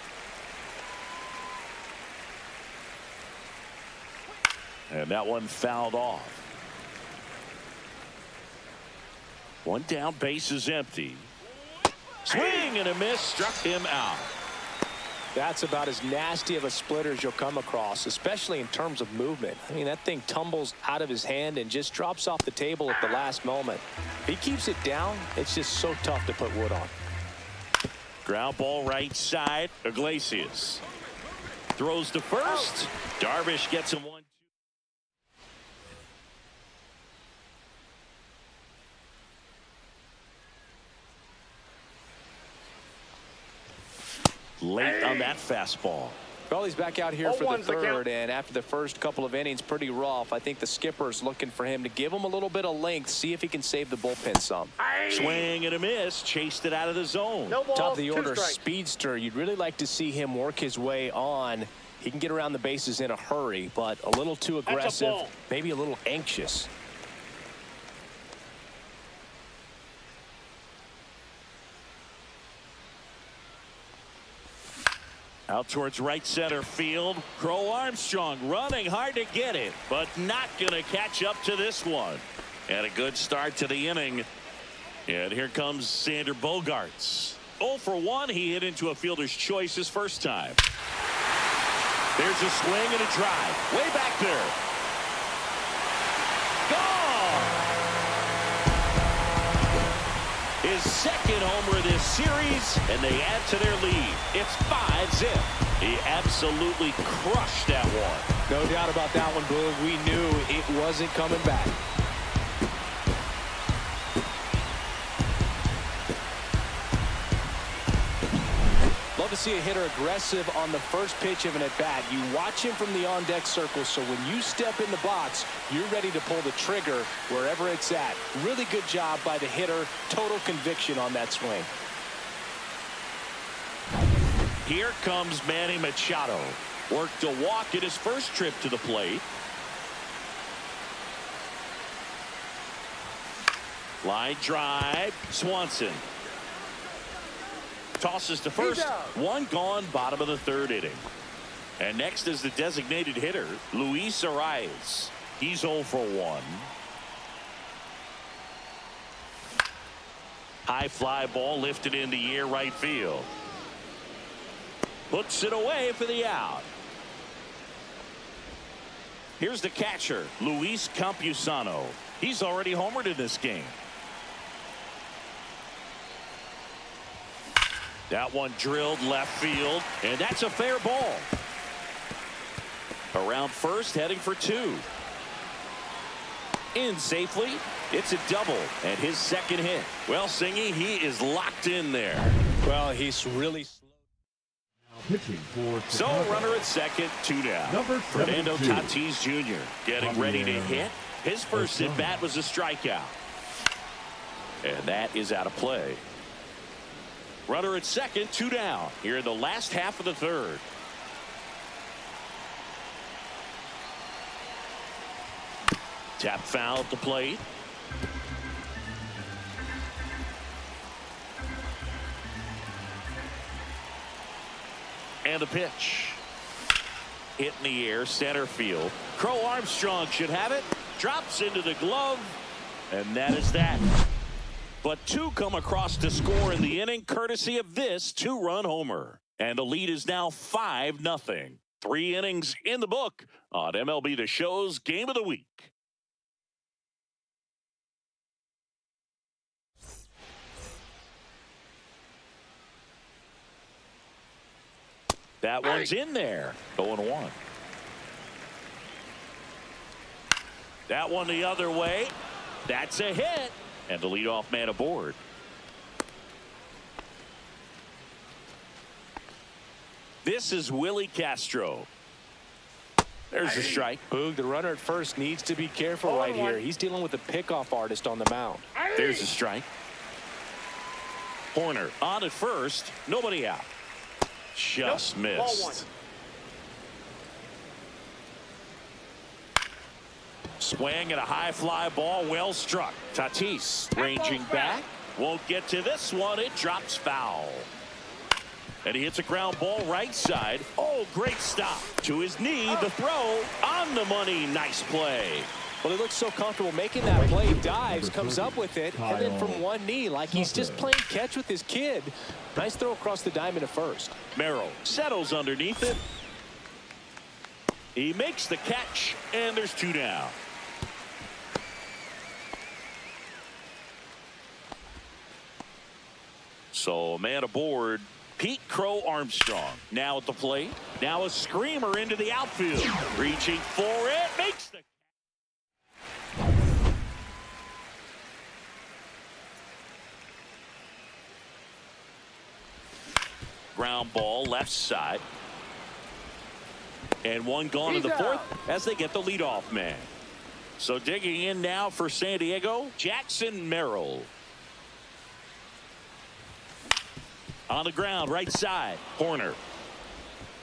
And that one fouled off. 1 down, base is empty. Swing and a miss, struck him out. That's about as nasty of a splitter as you'll come across, especially in terms of movement. I mean, that thing tumbles out of his hand and just drops off the table at the last moment. If he keeps it down, it's just so tough to put wood on. Ground ball right side. Iglesias throws to first. Darvish gets him 1. Late on that fastball. Well, he's back out here for the 0-1's the count. third, and after the first couple of innings, pretty rough. I think the skipper's looking for him to give him a little bit of length, see if he can save the bullpen some. Swing and a miss, chased it out of the zone. No balls, Top of the 2 order strikes. speedster. You'd really like to see him work his way on. He can get around the bases in a hurry, but a little too aggressive, ball. maybe a little anxious. Out towards right center field. Crow-Armstrong running hard to get it, but not going to catch up to this one. And a good start to the inning. And here comes Xander Bogaerts. 0 for 1. He hit into a fielder's choice his first time. There's a swing and a drive. Way back there. Gone! His second homer of this series, and they add to their lead. It's 5-zip. He absolutely crushed that one. No doubt about that one, Boog. We knew it wasn't coming back. Love to see a hitter aggressive on the first pitch of an at-bat. You watch him from the on-deck circle, so when you step in the box, you're ready to pull the trigger wherever it's at. Really good job by the hitter. Total conviction on that swing. Here comes Manny Machado. Worked a walk at his first trip to the plate. Line drive. Swanson tosses to first. One gone, bottom of the third inning. And next is the designated hitter, Luis Arraez. He's 0 for 1. High fly ball lifted in the air right field. Puts it away for the out. Here's the catcher, Luis Campusano. He's already homered in this game. That one drilled left field, and that's a fair ball. Around first, heading for 2. In safely. It's a double, and his second hit. Well, Singy, he is locked in there. Well, he's really slow. Pitching for So, runner at second, 2 down. Number Fernando 72. Tatis Jr. getting ready to hit. His first at bat was a strikeout. And that is out of play. Runner at second, 2 down. Here in the last half of the third. Tap foul at the plate. And the pitch. Hit in the air, center field. Crow-Armstrong should have it. Drops into the glove. And that is that. But 2 come across to score in the inning, courtesy of this 2-run homer. And the lead is now 5-0. 3 innings in the book on MLB The Show's Game of the Week. That one's in there. 0-1. That one the other way. That's a hit. And the leadoff man aboard. This is Willie Castro. There's a strike. Boog, the runner at first needs to be careful right here. He's dealing with a pickoff artist on the mound. There's a strike. Hoerner on at first. Nobody out. Just missed. Swing and a high fly ball, well struck. Tatis ranging back. Won't get to this one. It drops foul. And he hits a ground ball right side. Oh, great stop. To his knee, the throw on the money. Nice play. Well, he looks so comfortable making that play. Dives, comes up with it, and then from one knee, like he's just playing catch with his kid. Nice throw across the diamond at first. Merrill settles underneath it. He makes the catch, and there's 2 down. So a man aboard, Pete Crow-Armstrong. Now at the plate. Now a screamer into the outfield. Reaching for it. Makes the ground ball left side. And one gone in the fourth as they get the leadoff man. So digging in now for San Diego, Jackson Merrill. On the ground, right side, Hoerner.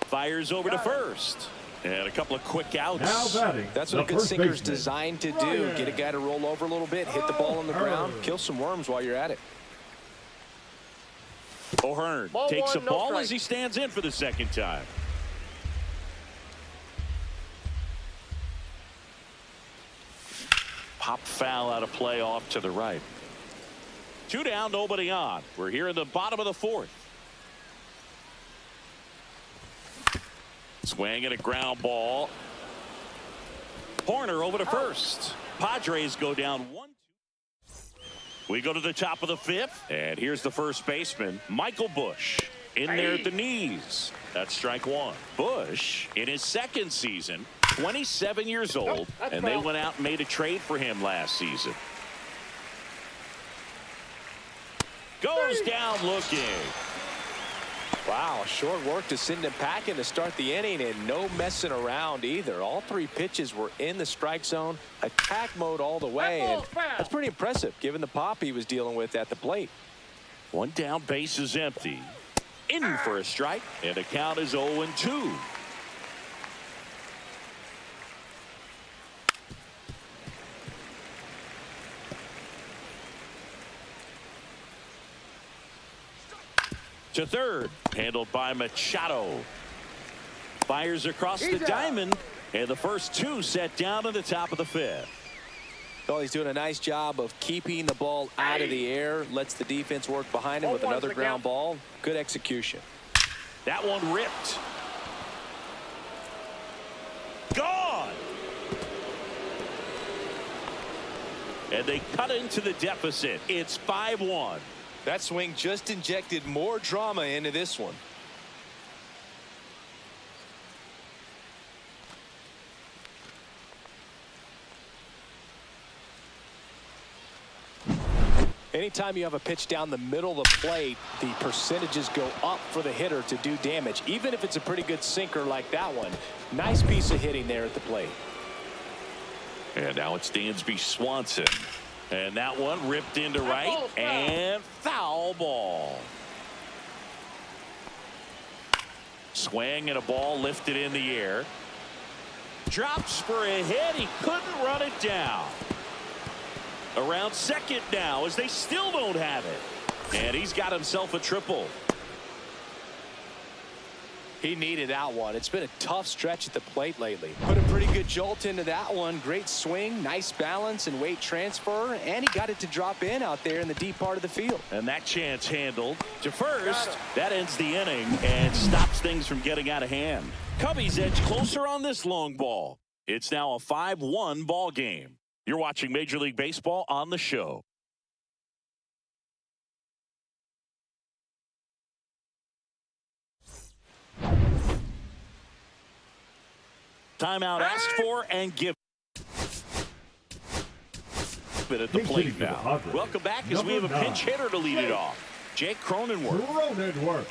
Fires over to first. And a couple of quick outs. Now batting, That's what a good sinker's designed to do. Get a guy to roll over a little bit, hit the ball on the ground, kill some worms while you're at it. O'Hearn takes a ball as he stands in for the second time. Pop foul out of play off to the right. 2 down, nobody on. We're here in the bottom of the fourth. Swing and a ground ball. Hoerner over to first. Padres go down 1-2. We go to the top of the fifth. And here's the first baseman, Michael Busch. In there at the knees. That's strike one. Busch, in his second season, 27 years old. And they went out and made a trade for him last season. Goes down looking. Wow, short work to send him packing to start the inning, and no messing around either. All 3 pitches were in the strike zone, attack mode all the way, and that's pretty impressive given the pop he was dealing with at the plate. 1 down, base is empty. In for a strike, and the count is 0-2. To third, handled by Machado. Fires across the diamond, and the first 2 set down at the top of the fifth. Well, he's doing a nice job of keeping the ball out of the air, lets the defense work behind him with another ground ball. Good execution. That one ripped. Gone. And they cut into the deficit. It's 5-1. That swing just injected more drama into this one. Anytime you have a pitch down the middle of the plate, the percentages go up for the hitter to do damage, even if it's a pretty good sinker like that one. Nice piece of hitting there at the plate. And now it's Dansby Swanson. And that one ripped into right, and foul ball. Swing and a ball lifted in the air. Drops for a hit. He couldn't run it down. Around second now as they still don't have it. And he's got himself a triple. He needed that one. It's been a tough stretch at the plate lately. Put a pretty good jolt into that one. Great swing, nice balance and weight transfer, and he got it to drop in out there in the deep part of the field. And that chance handled to first. That ends the inning and stops things from getting out of hand. Cubbies edge closer on this long ball. It's now a 5-1 ball game. You're watching Major League Baseball on the show. Timeout asked for and given. At the plate now. Welcome back as we have a pinch hitter to lead it off. Jake Cronenworth.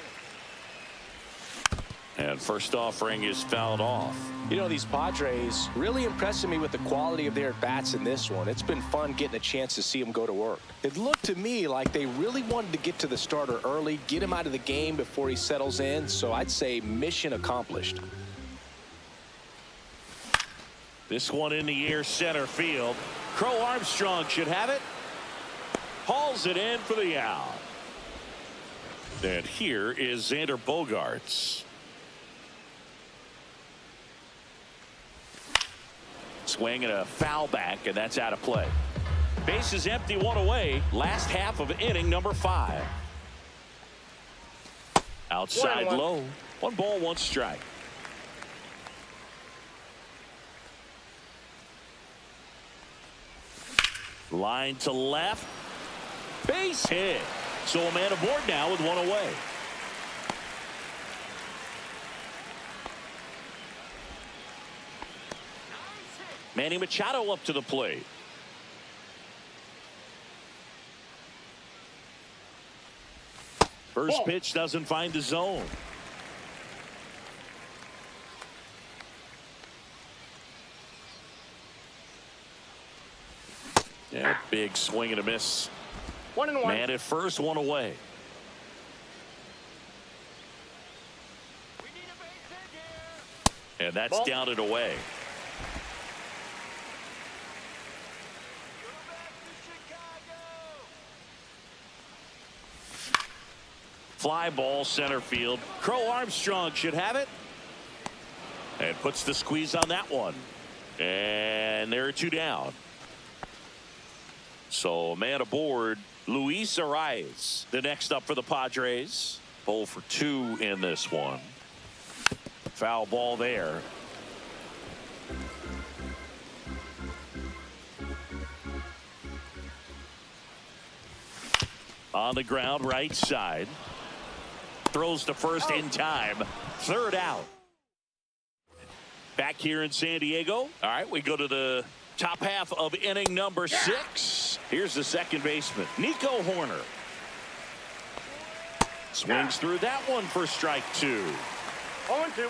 And first offering is fouled off. You know, these Padres really impressing me with the quality of their at-bats in this one. It's been fun getting a chance to see them go to work. It looked to me like they really wanted to get to the starter early, get him out of the game before he settles in. So I'd say mission accomplished. This one in the air center field. Crow-Armstrong should have it. Hauls it in for the out. And here is Xander Bogaerts. Swing and a foul back, and that's out of play. Base is empty, 1 away. Last half of inning number 5. Outside low. 1 ball, 1 strike. Line to left. Base hit. So a man aboard now with 1 away. Manny Machado up to the plate. First pitch doesn't find the zone. Yeah, big swing and a miss. 1-1. Man at first, one away. And that's Ball. down and away. Fly ball center field. Crow-Armstrong should have it. And puts the squeeze on that one. And there are two down. So man aboard, Luis Arraez, the next up for the Padres. 0 for 2 in this one. Foul ball there. On the ground, right side. Throws to first in time. Third out. Back here in San Diego. All right, we go to the top half of inning number 6. Here's the second baseman, Nico Hoerner. Swings through that one for strike 2. 0-2.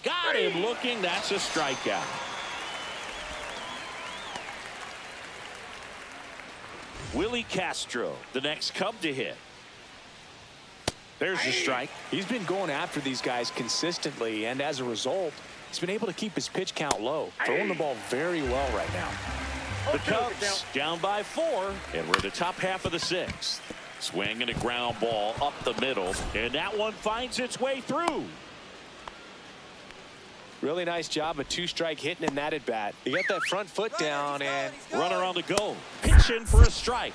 Got him looking. That's a strikeout. Willie Castro, the next Cub to hit. There's the strike. He's been going after these guys consistently, and as a result, he's been able to keep his pitch count low, throwing the ball very well right now. The Cubs down by 4, and we're in the top half of the 6th. Swing and a ground ball up the middle, and that one finds its way through. Really nice job of 2-strike hitting in that at bat. He got that front foot down, and Runner on the go. Pitch in for a strike.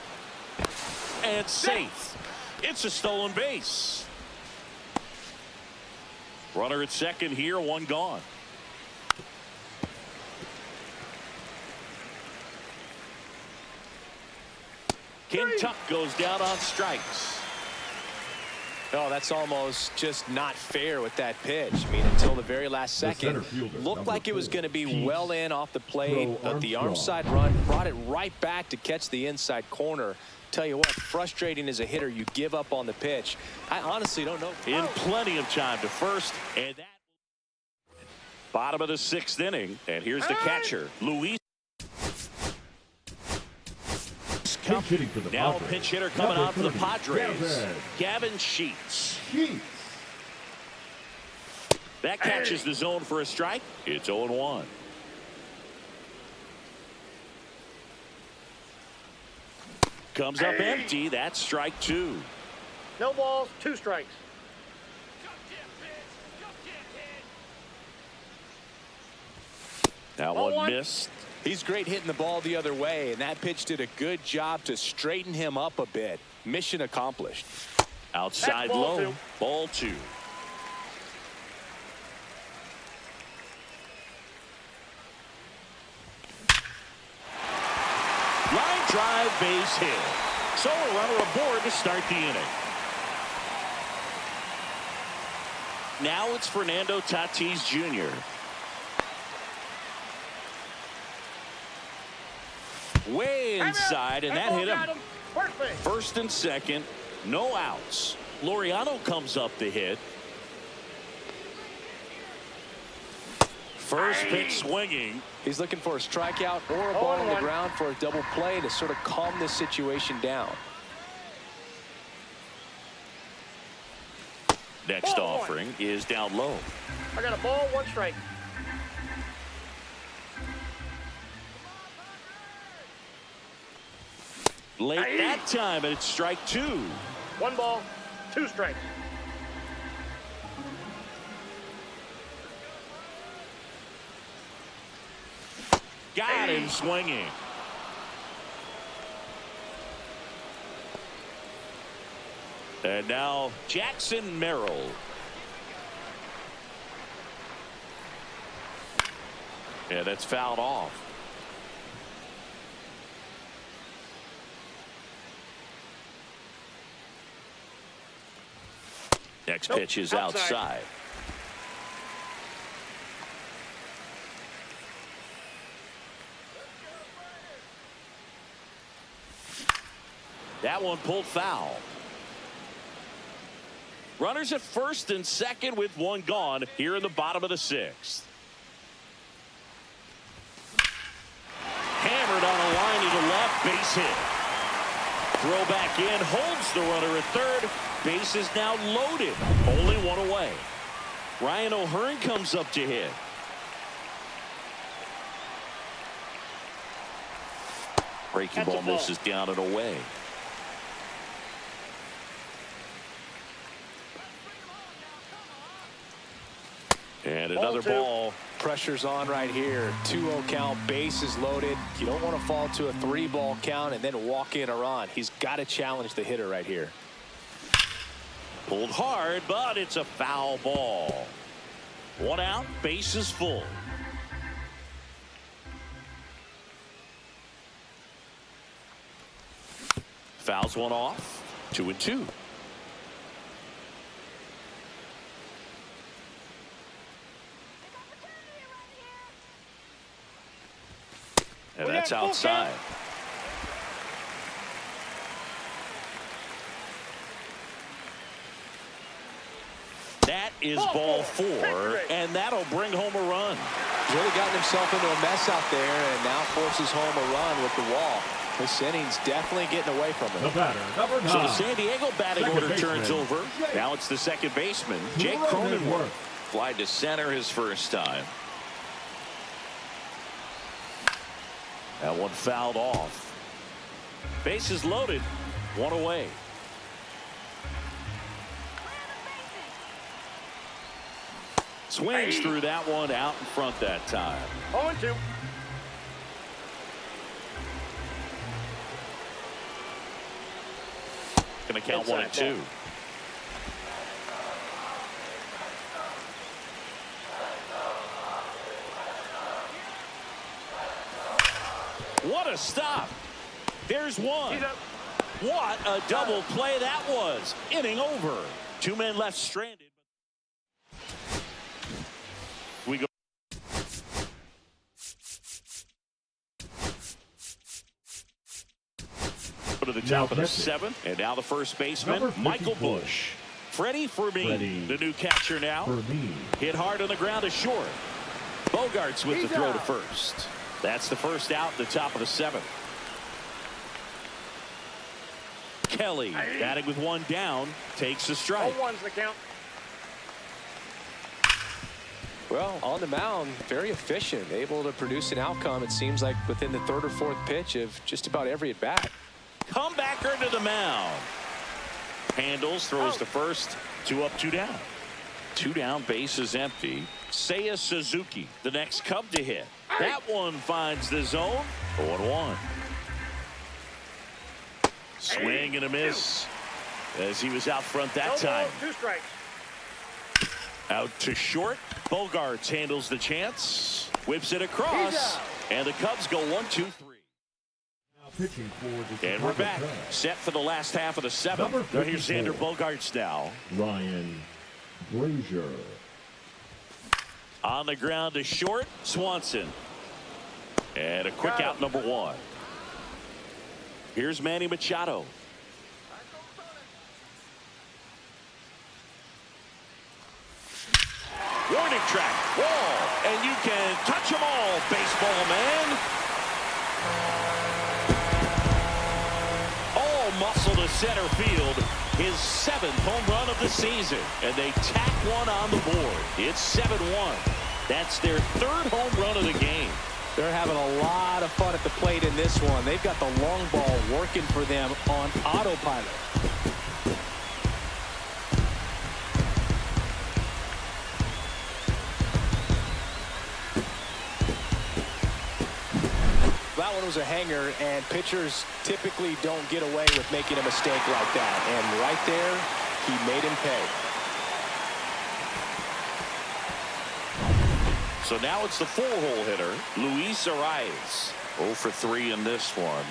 And safe. It's a stolen base. Runner at second here, one gone. Kim Tuck goes down on strikes. oh, that's almost just not fair with that pitch. I mean, until the very last second, looked like it was going to be well in off the plate, but the arm side run brought it right back to catch the inside corner. Tell you what, frustrating as a hitter, you give up on the pitch. I honestly don't know. In plenty of time to first, and that bottom of the 6th inning, and here's the catcher, Luis. Now a pinch hitter coming out for the Padres, Gavin Sheets. That catches the zone for a strike. It's 0-1. Comes up empty. That's strike 2. No balls, 2 strikes. That one missed. He's great hitting the ball the other way, and that pitch did a good job to straighten him up a bit. Mission accomplished. Outside low. Ball 2. Line drive, base hit. So a runner aboard to start the inning. Now it's Fernando Tatis Jr. Way inside, and that hit him. First and second, no outs. Laureano comes up to hit. First pitch swinging. He's looking for a strikeout or a ball on the ground for a double play to sort of calm this situation down. Next offering is down low. I got a ball, 1 strike. Late that time, and it's strike 2. 1 ball, 2 strikes. Got him swinging. And now Jackson Merrill. Yeah, that's fouled off. Next pitch is outside. That one pulled foul. Runners at first and second with one gone here in the bottom of the sixth. Hammered on a line to the left, base hit. Throw back in, holds the runner at third. Base is now loaded. Only one away. Ryan O'Hearn comes up to hit. Breaking ball misses down and away. And another ball. Pressure's on right here. 2-0 count, base is loaded. You don't want to fall to a 3-ball count and then walk in a run. He's got to challenge the hitter right here. Pulled hard, but it's a foul ball. One out, base is full. Fouls one off. 2-2. And that's outside. That is ball 4, and that'll bring home a run. He's really gotten himself into a mess out there and now forces home a run with the wall. This inning's definitely getting away from him. The batter, number 9. So the San Diego batting Second order baseman, turns over. Jake Now it's the second baseman, Jake Cronenworth. Fly to center his first time. That one fouled off. Base is loaded. One away. Swings through that one out in front that time. 0-2. Going to count 1-2. What a stop. There's one. What a double play that was. Inning over. 2 men left stranded. We go to the top of the 7th. And now the first baseman, Michael Bush. Freddy Fermin, the new catcher now. Hit hard on the ground to short. Bogaerts with the throw to first. That's the first out at the top of the 7th. Kelly, batting with one down, takes the strike. 0-1's the count. Well, on the mound, very efficient, able to produce an outcome, it seems like, within the 3rd or 4th pitch of just about every at bat. Comebacker to the mound. Handles, throws to first. 2 up, 2 down. 2 down, base is empty. Seiya Suzuki, the next Cub to hit. That one finds the zone. 0-1. Swing and a miss as he was out front that time. 2 strikes. Out to short. Bogaerts handles the chance. Whips it across. And the Cubs go 1-2-3. Pitching for the And we're back. Set for the last half of the 7th. Now here's Xander Bogaerts now. Ryan Brazier. On the ground to short. Swanson. And a quick out, number 1. Here's Manny Machado. Warning track. Wall. And you can touch them all, baseball man. All muscle to center field. His 7th home run of the season. And they tack one on the board. It's 7-1. That's their 3rd home run of the game. They're having a lot of fun at the plate in this one. They've got the long ball working for them on autopilot. That one was a hanger, and pitchers typically don't get away with making a mistake like that. And right there, he made him pay. So now it's the 4-hole hitter, Luis Arraez. 0 for 3 in this one.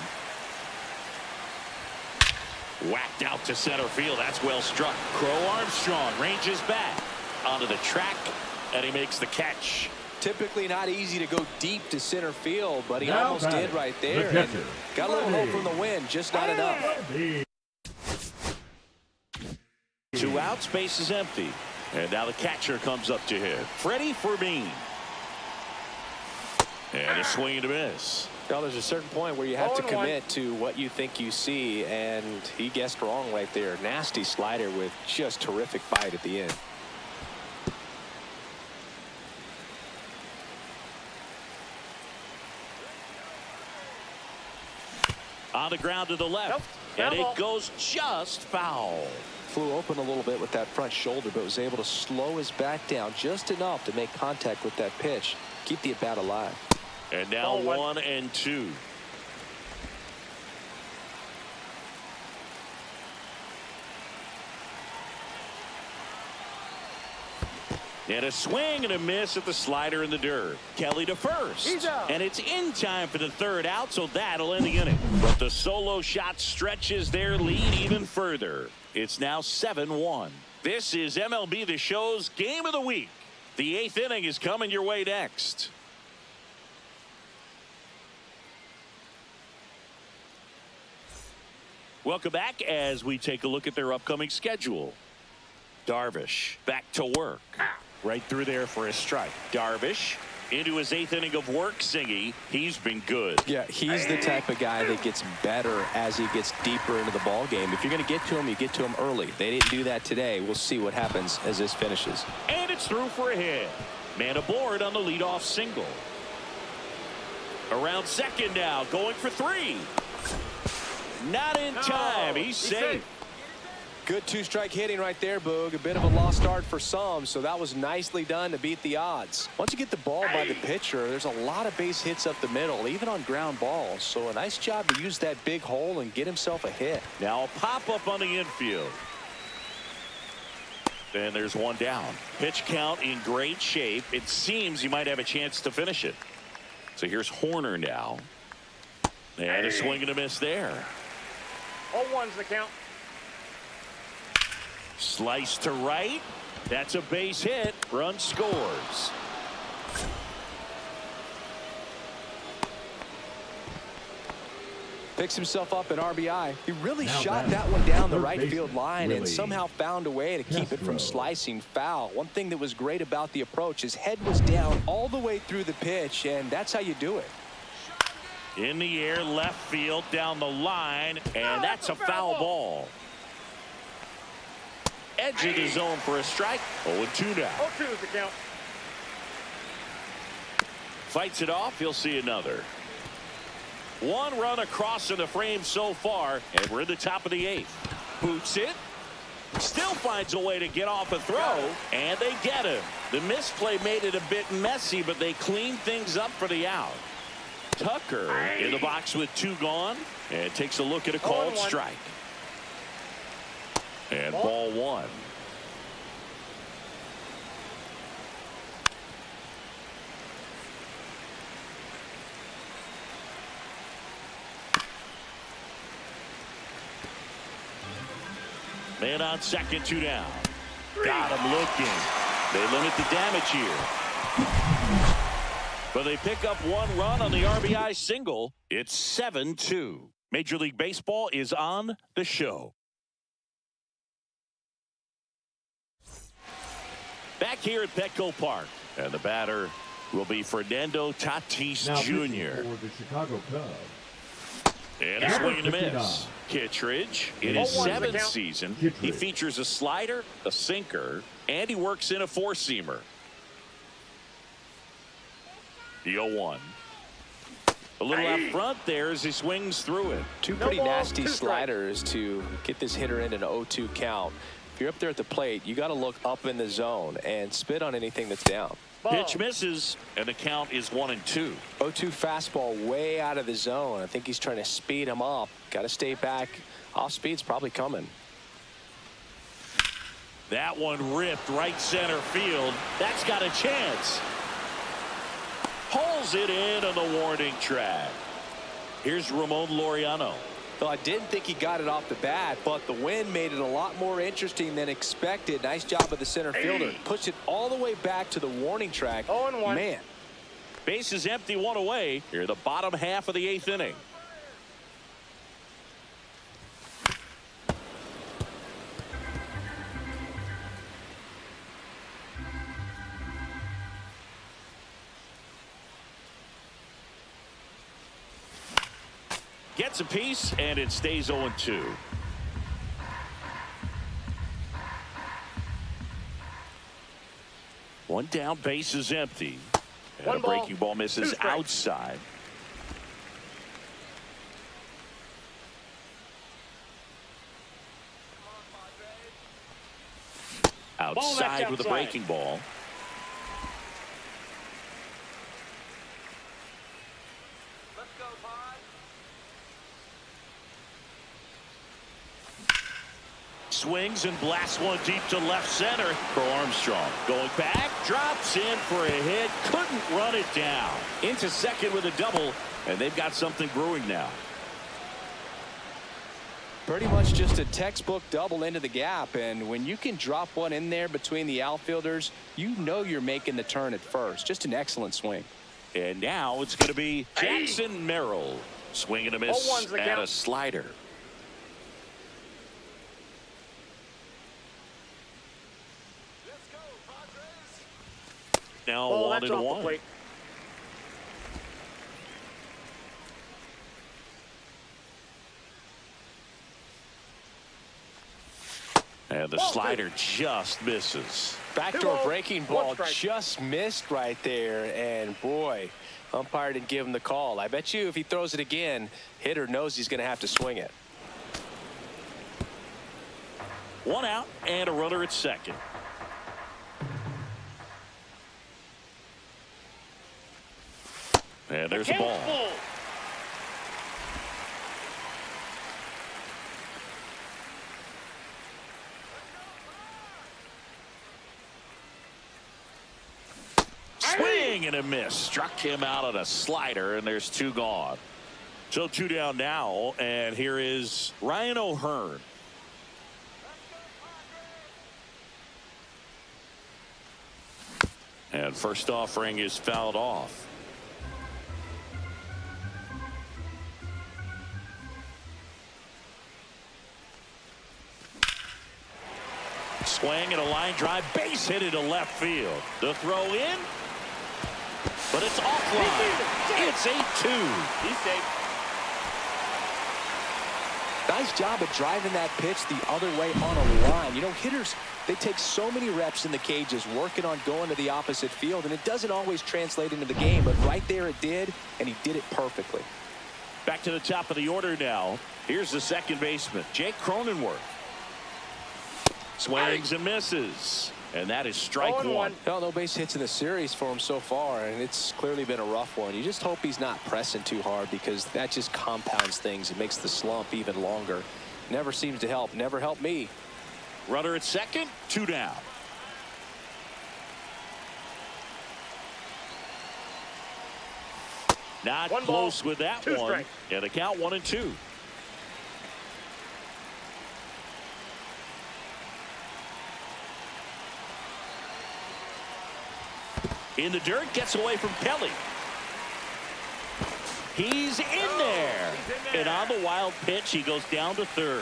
Whacked out to center field. That's well struck. Crow-Armstrong ranges back onto the track, and he makes the catch. Typically not easy to go deep to center field, but he Now almost did right there. The And got a little hope from the wind, just not enough. 2 2 outs, base is empty. And now the catcher comes up to hit. Freddy Fermin. And a swing and a miss. Well, there's a certain point where you have to 0-1. commit to what you think you see, and he guessed wrong right there. Nasty slider with just terrific bite at the end. On the ground to the left. Nope. And Foul ball. it goes just foul. Flew open a little bit with that front shoulder, but was able to slow his back down just enough to make contact with that pitch. Keep the at-bat alive. And now Ball 1-2. And a swing and a miss at the slider in the dirt. Kelly to first. He's out. And it's in time for the 3rd out, so that'll end the inning. But the solo shot stretches their lead even further. It's now 7-1. This is MLB The Show's Game of the Week. The 8th inning is coming your way next. Welcome back as we take a look at their upcoming schedule. Darvish back to work. Right through there for a strike. Darvish into his 8th inning of work. Singy, he's been good. Yeah, he's the type of guy that gets better as he gets deeper into the ball game. If you're going to get to him, you get to him early. They didn't do that today. We'll see what happens as this finishes. And it's through for a hit. Man aboard on the leadoff single. Around second now, going for 3. Not in time. He's safe. Good 2-strike hitting right there, Boog. A bit of a lost start for some, so that was nicely done to beat the odds. Once you get the ball by the pitcher, there's a lot of base hits up the middle, even on ground balls. So a nice job to use that big hole and get himself a hit. Now a pop-up on the infield. And there's one down. Pitch count in great shape. It seems he might have a chance to finish it. So here's Hoerner now. And a swing and a miss there. 0-1's the count. Slice to right. That's a base hit. Run scores. Picks himself up an RBI. He really Now shot batting, that one down the third right baseman, field line and Willie somehow found a way to keep it from Castro. slicing foul. One thing that was great about the approach, his head was down all the way through the pitch, and that's how you do it. In the air, left field, down the line, and that's a foul ball. Edge of the zone for a strike. 0-2 now. 0-2 is the count. Fights it off. He'll see another. 1 run across in the frame so far, and we're in the top of the 8th. Boots it. Still finds a way to get off a throw, and they get him. The misplay made it a bit messy, but they cleaned things up for the out. Tucker in the box with 2 gone, and takes a look at a called 0-1. strike. And ball 1. Man on second, 2 down. Got him looking. They limit the damage here. But they pick up 1 run on the RBI single. It's 7-2. Major League Baseball is on the show. Back here at Petco Park. And the batter will be Fernando Tatis Now pitching Jr. for the Chicago Cubs. And a swing and a miss. Kittredge, in his 7th season, he Kittredge. features a slider, a sinker, and he works in a 4-seamer. The 0-1. A little out front there as he swings through it. 2 No pretty balls, nasty 2 strikes. sliders to get this hitter in an 0-2 count. If you're up there at the plate, you got to look up in the zone and spit on anything that's down. Ball. Pitch misses, and the count is 1-2. 0-2 fastball way out of the zone. I think he's trying to speed him up. Got to stay back. Off speed's probably coming. That one ripped right center field. That's got a chance. Pulls it in on the warning track. Here's Ramon Laureano. Well, I didn't think he got it off the bat, but the wind made it a lot more interesting than expected. Nice job of the center fielder. Pushed it all the way back to the warning track. 0-1. Man. Base is empty, 1 away. Here the bottom half of the 8th inning. gets a piece, and it stays 0-2. One down, base is empty. And a breaking ball misses outside. Outside with a breaking ball. Swings and blasts one deep to left center. Crow-Armstrong going back, drops in for a hit, couldn't run it down. Into second with a double, and they've got something brewing now. Pretty much just a textbook double into the gap, and when you can drop one in there between the outfielders, you know you're making the turn at first. Just an excellent swing. And now it's going to be Jackson Merrill. Swing and a miss and a slider. Now 1-1. And the slider just misses. Backdoor breaking ball just missed right there. And boy, umpire didn't give him the call. I bet you if he throws it again, hitter knows he's going to have to swing it. One out and a runner at second. And there's a ball. Swing and a miss. Struck him out on a slider, and there's two gone. So two down now, and here is Ryan O'Hearn. And first offering is fouled off. Swing and a line drive, base hit into left field. The throw in, but it's offline. It's 8-2. He's safe. Nice job of driving that pitch the other way on a line. You know, hitters, they take so many reps in the cages working on going to the opposite field, and it doesn't always translate into the game, but right there it did, and he did it perfectly. Back to the top of the order now. Here's the second baseman, Jake Cronenworth. Swings and misses, and that is strike one. Well, no base hits in the series for him so far, and it's clearly been a rough one. You just hope he's not pressing too hard, because that just compounds things. It makes the slump even longer. Never seems to help. Never helped me. Runner at second, two down. Not close with that one. And the count 1-2. In the dirt, gets away from Kelly. He's in there. And on the wild pitch, he goes down to third.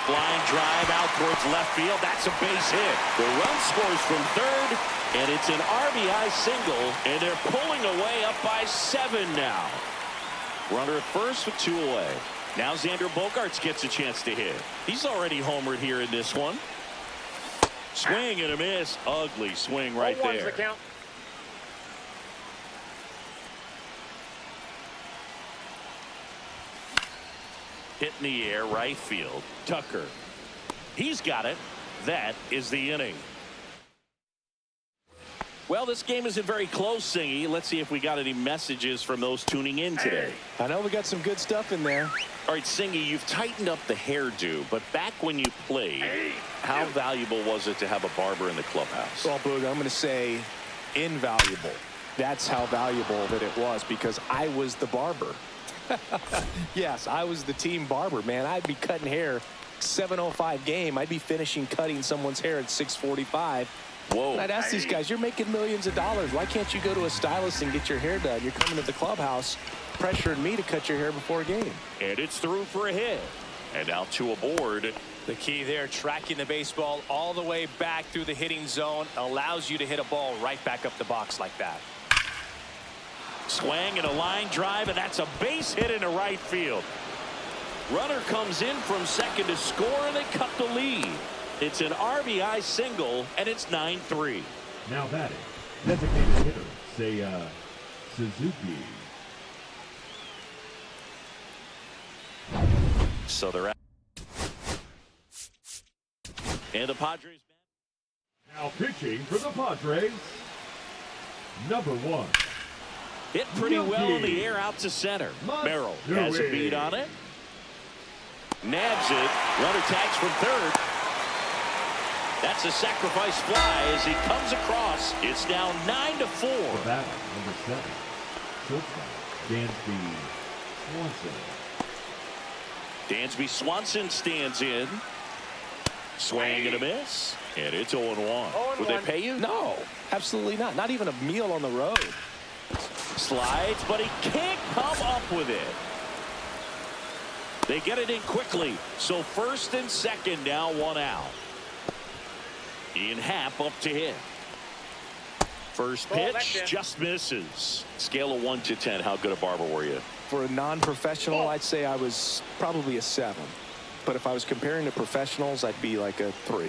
Flying drive out towards left field. That's a base hit. The run scores from third, and it's an RBI single, and they're pulling away up by 7 now. Runner at first with 2 away. Now Xander Bogaerts gets a chance to hit. He's already homered here in this one. Swing and a miss. Ugly swing right there. The count. Hit in the air, right field. Tucker. He's got it. That is the inning. Well, this game isn't very close, Singy. Let's see if we got any messages from those tuning in today. I know we got some good stuff in there. All right, Singy, you've tightened up the hairdo, but back when you played, how valuable was it to have a barber in the clubhouse? Well, Boog, I'm going to say invaluable. That's how valuable that it was, because I was the barber. Yes, I was the team barber, man. I'd be cutting hair 7:05 game. I'd be finishing cutting someone's hair at 6:45. Whoa. And I'd ask these guys, you're making millions of dollars. Why can't you go to a stylist and get your hair done? You're coming to the clubhouse pressuring me to cut your hair before a game. And it's through for a hit. And now 2 aboard. The key there, tracking the baseball all the way back through the hitting zone, allows you to hit a ball right back up the box like that. Swing and a line drive, and that's a base hit into right field. Runner comes in from second to score, and they cut the lead. It's an RBI single, and it's 9-3. Now batting, designated hitter, Seiya Suzuki. So they're out. And the Padres. Now pitching for the Padres, number 1. Hit pretty well in the air out to center. Merrill has a beat on it. Nabs it. Runner tags from third. That's a sacrifice fly as he comes across. It's now 9-4. The batter, number 7, shortstop, Dansby Swanson stands in. Swing and a miss. And it's 0-1. Would they pay you? No, absolutely not. Not even a meal on the road. Slides, but he can't come up with it. They get it in quickly. So first and second, now 1 out. Ian Happ up to hit. First pitch just misses. Scale of 1 to 10. How good a barber were you? For a non-professional, I'd say I was probably a 7. But if I was comparing to professionals, I'd be like a 3.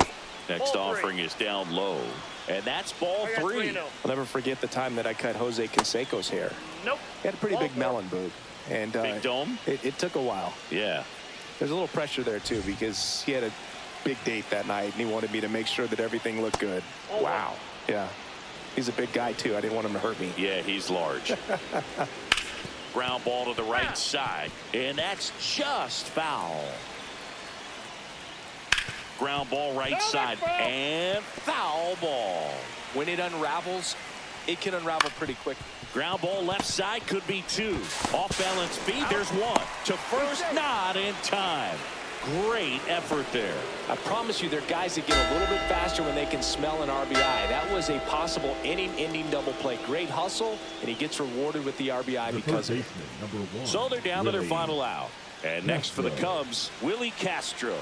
Next offering is down low. And that's ball 3. I'll never forget the time that I cut Jose Canseco's hair. Nope. He had a pretty big melon boot. And Big dome? It took a while. Yeah. There's a little pressure there, too, because he had a big date that night, and he wanted me to make sure that everything looked good. Wow. Yeah. He's a big guy, too. I didn't want him to hurt me. Yeah, he's large. Ground ball to the right side. And that's just foul. Ground ball right side. And foul ball. When it unravels, it can unravel pretty quick. Ground ball left side could be 2. Off balance speed, there's 1. To first, not in time. Great effort there. I promise you, there are guys that get a little bit faster when they can smell an RBI. That was a possible inning-ending double play. Great hustle, and he gets rewarded with the RBI because of it. number 1. So they're down to their final out. And next for the Cubs, Willie Castro.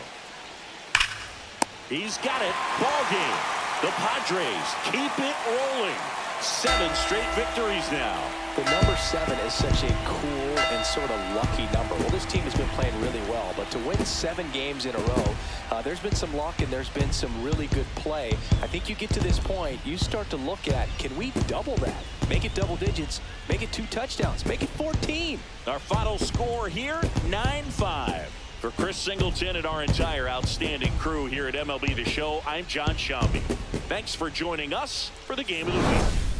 He's got it. Ball game. The Padres keep it rolling. 7 straight victories now. The number 7 is such a cool and sort of lucky number. Well, this team has been playing really well, but to win 7 games in a row, there's been some luck and there's been some really good play. I think you get to this point, you start to look at, can we double that? Make it double digits, make it 2 touchdowns, make it 14. Our final score here, 9-5. For Chris Singleton and our entire outstanding crew here at MLB The Show, I'm John Shambi. Thanks for joining us for the Game of the Week.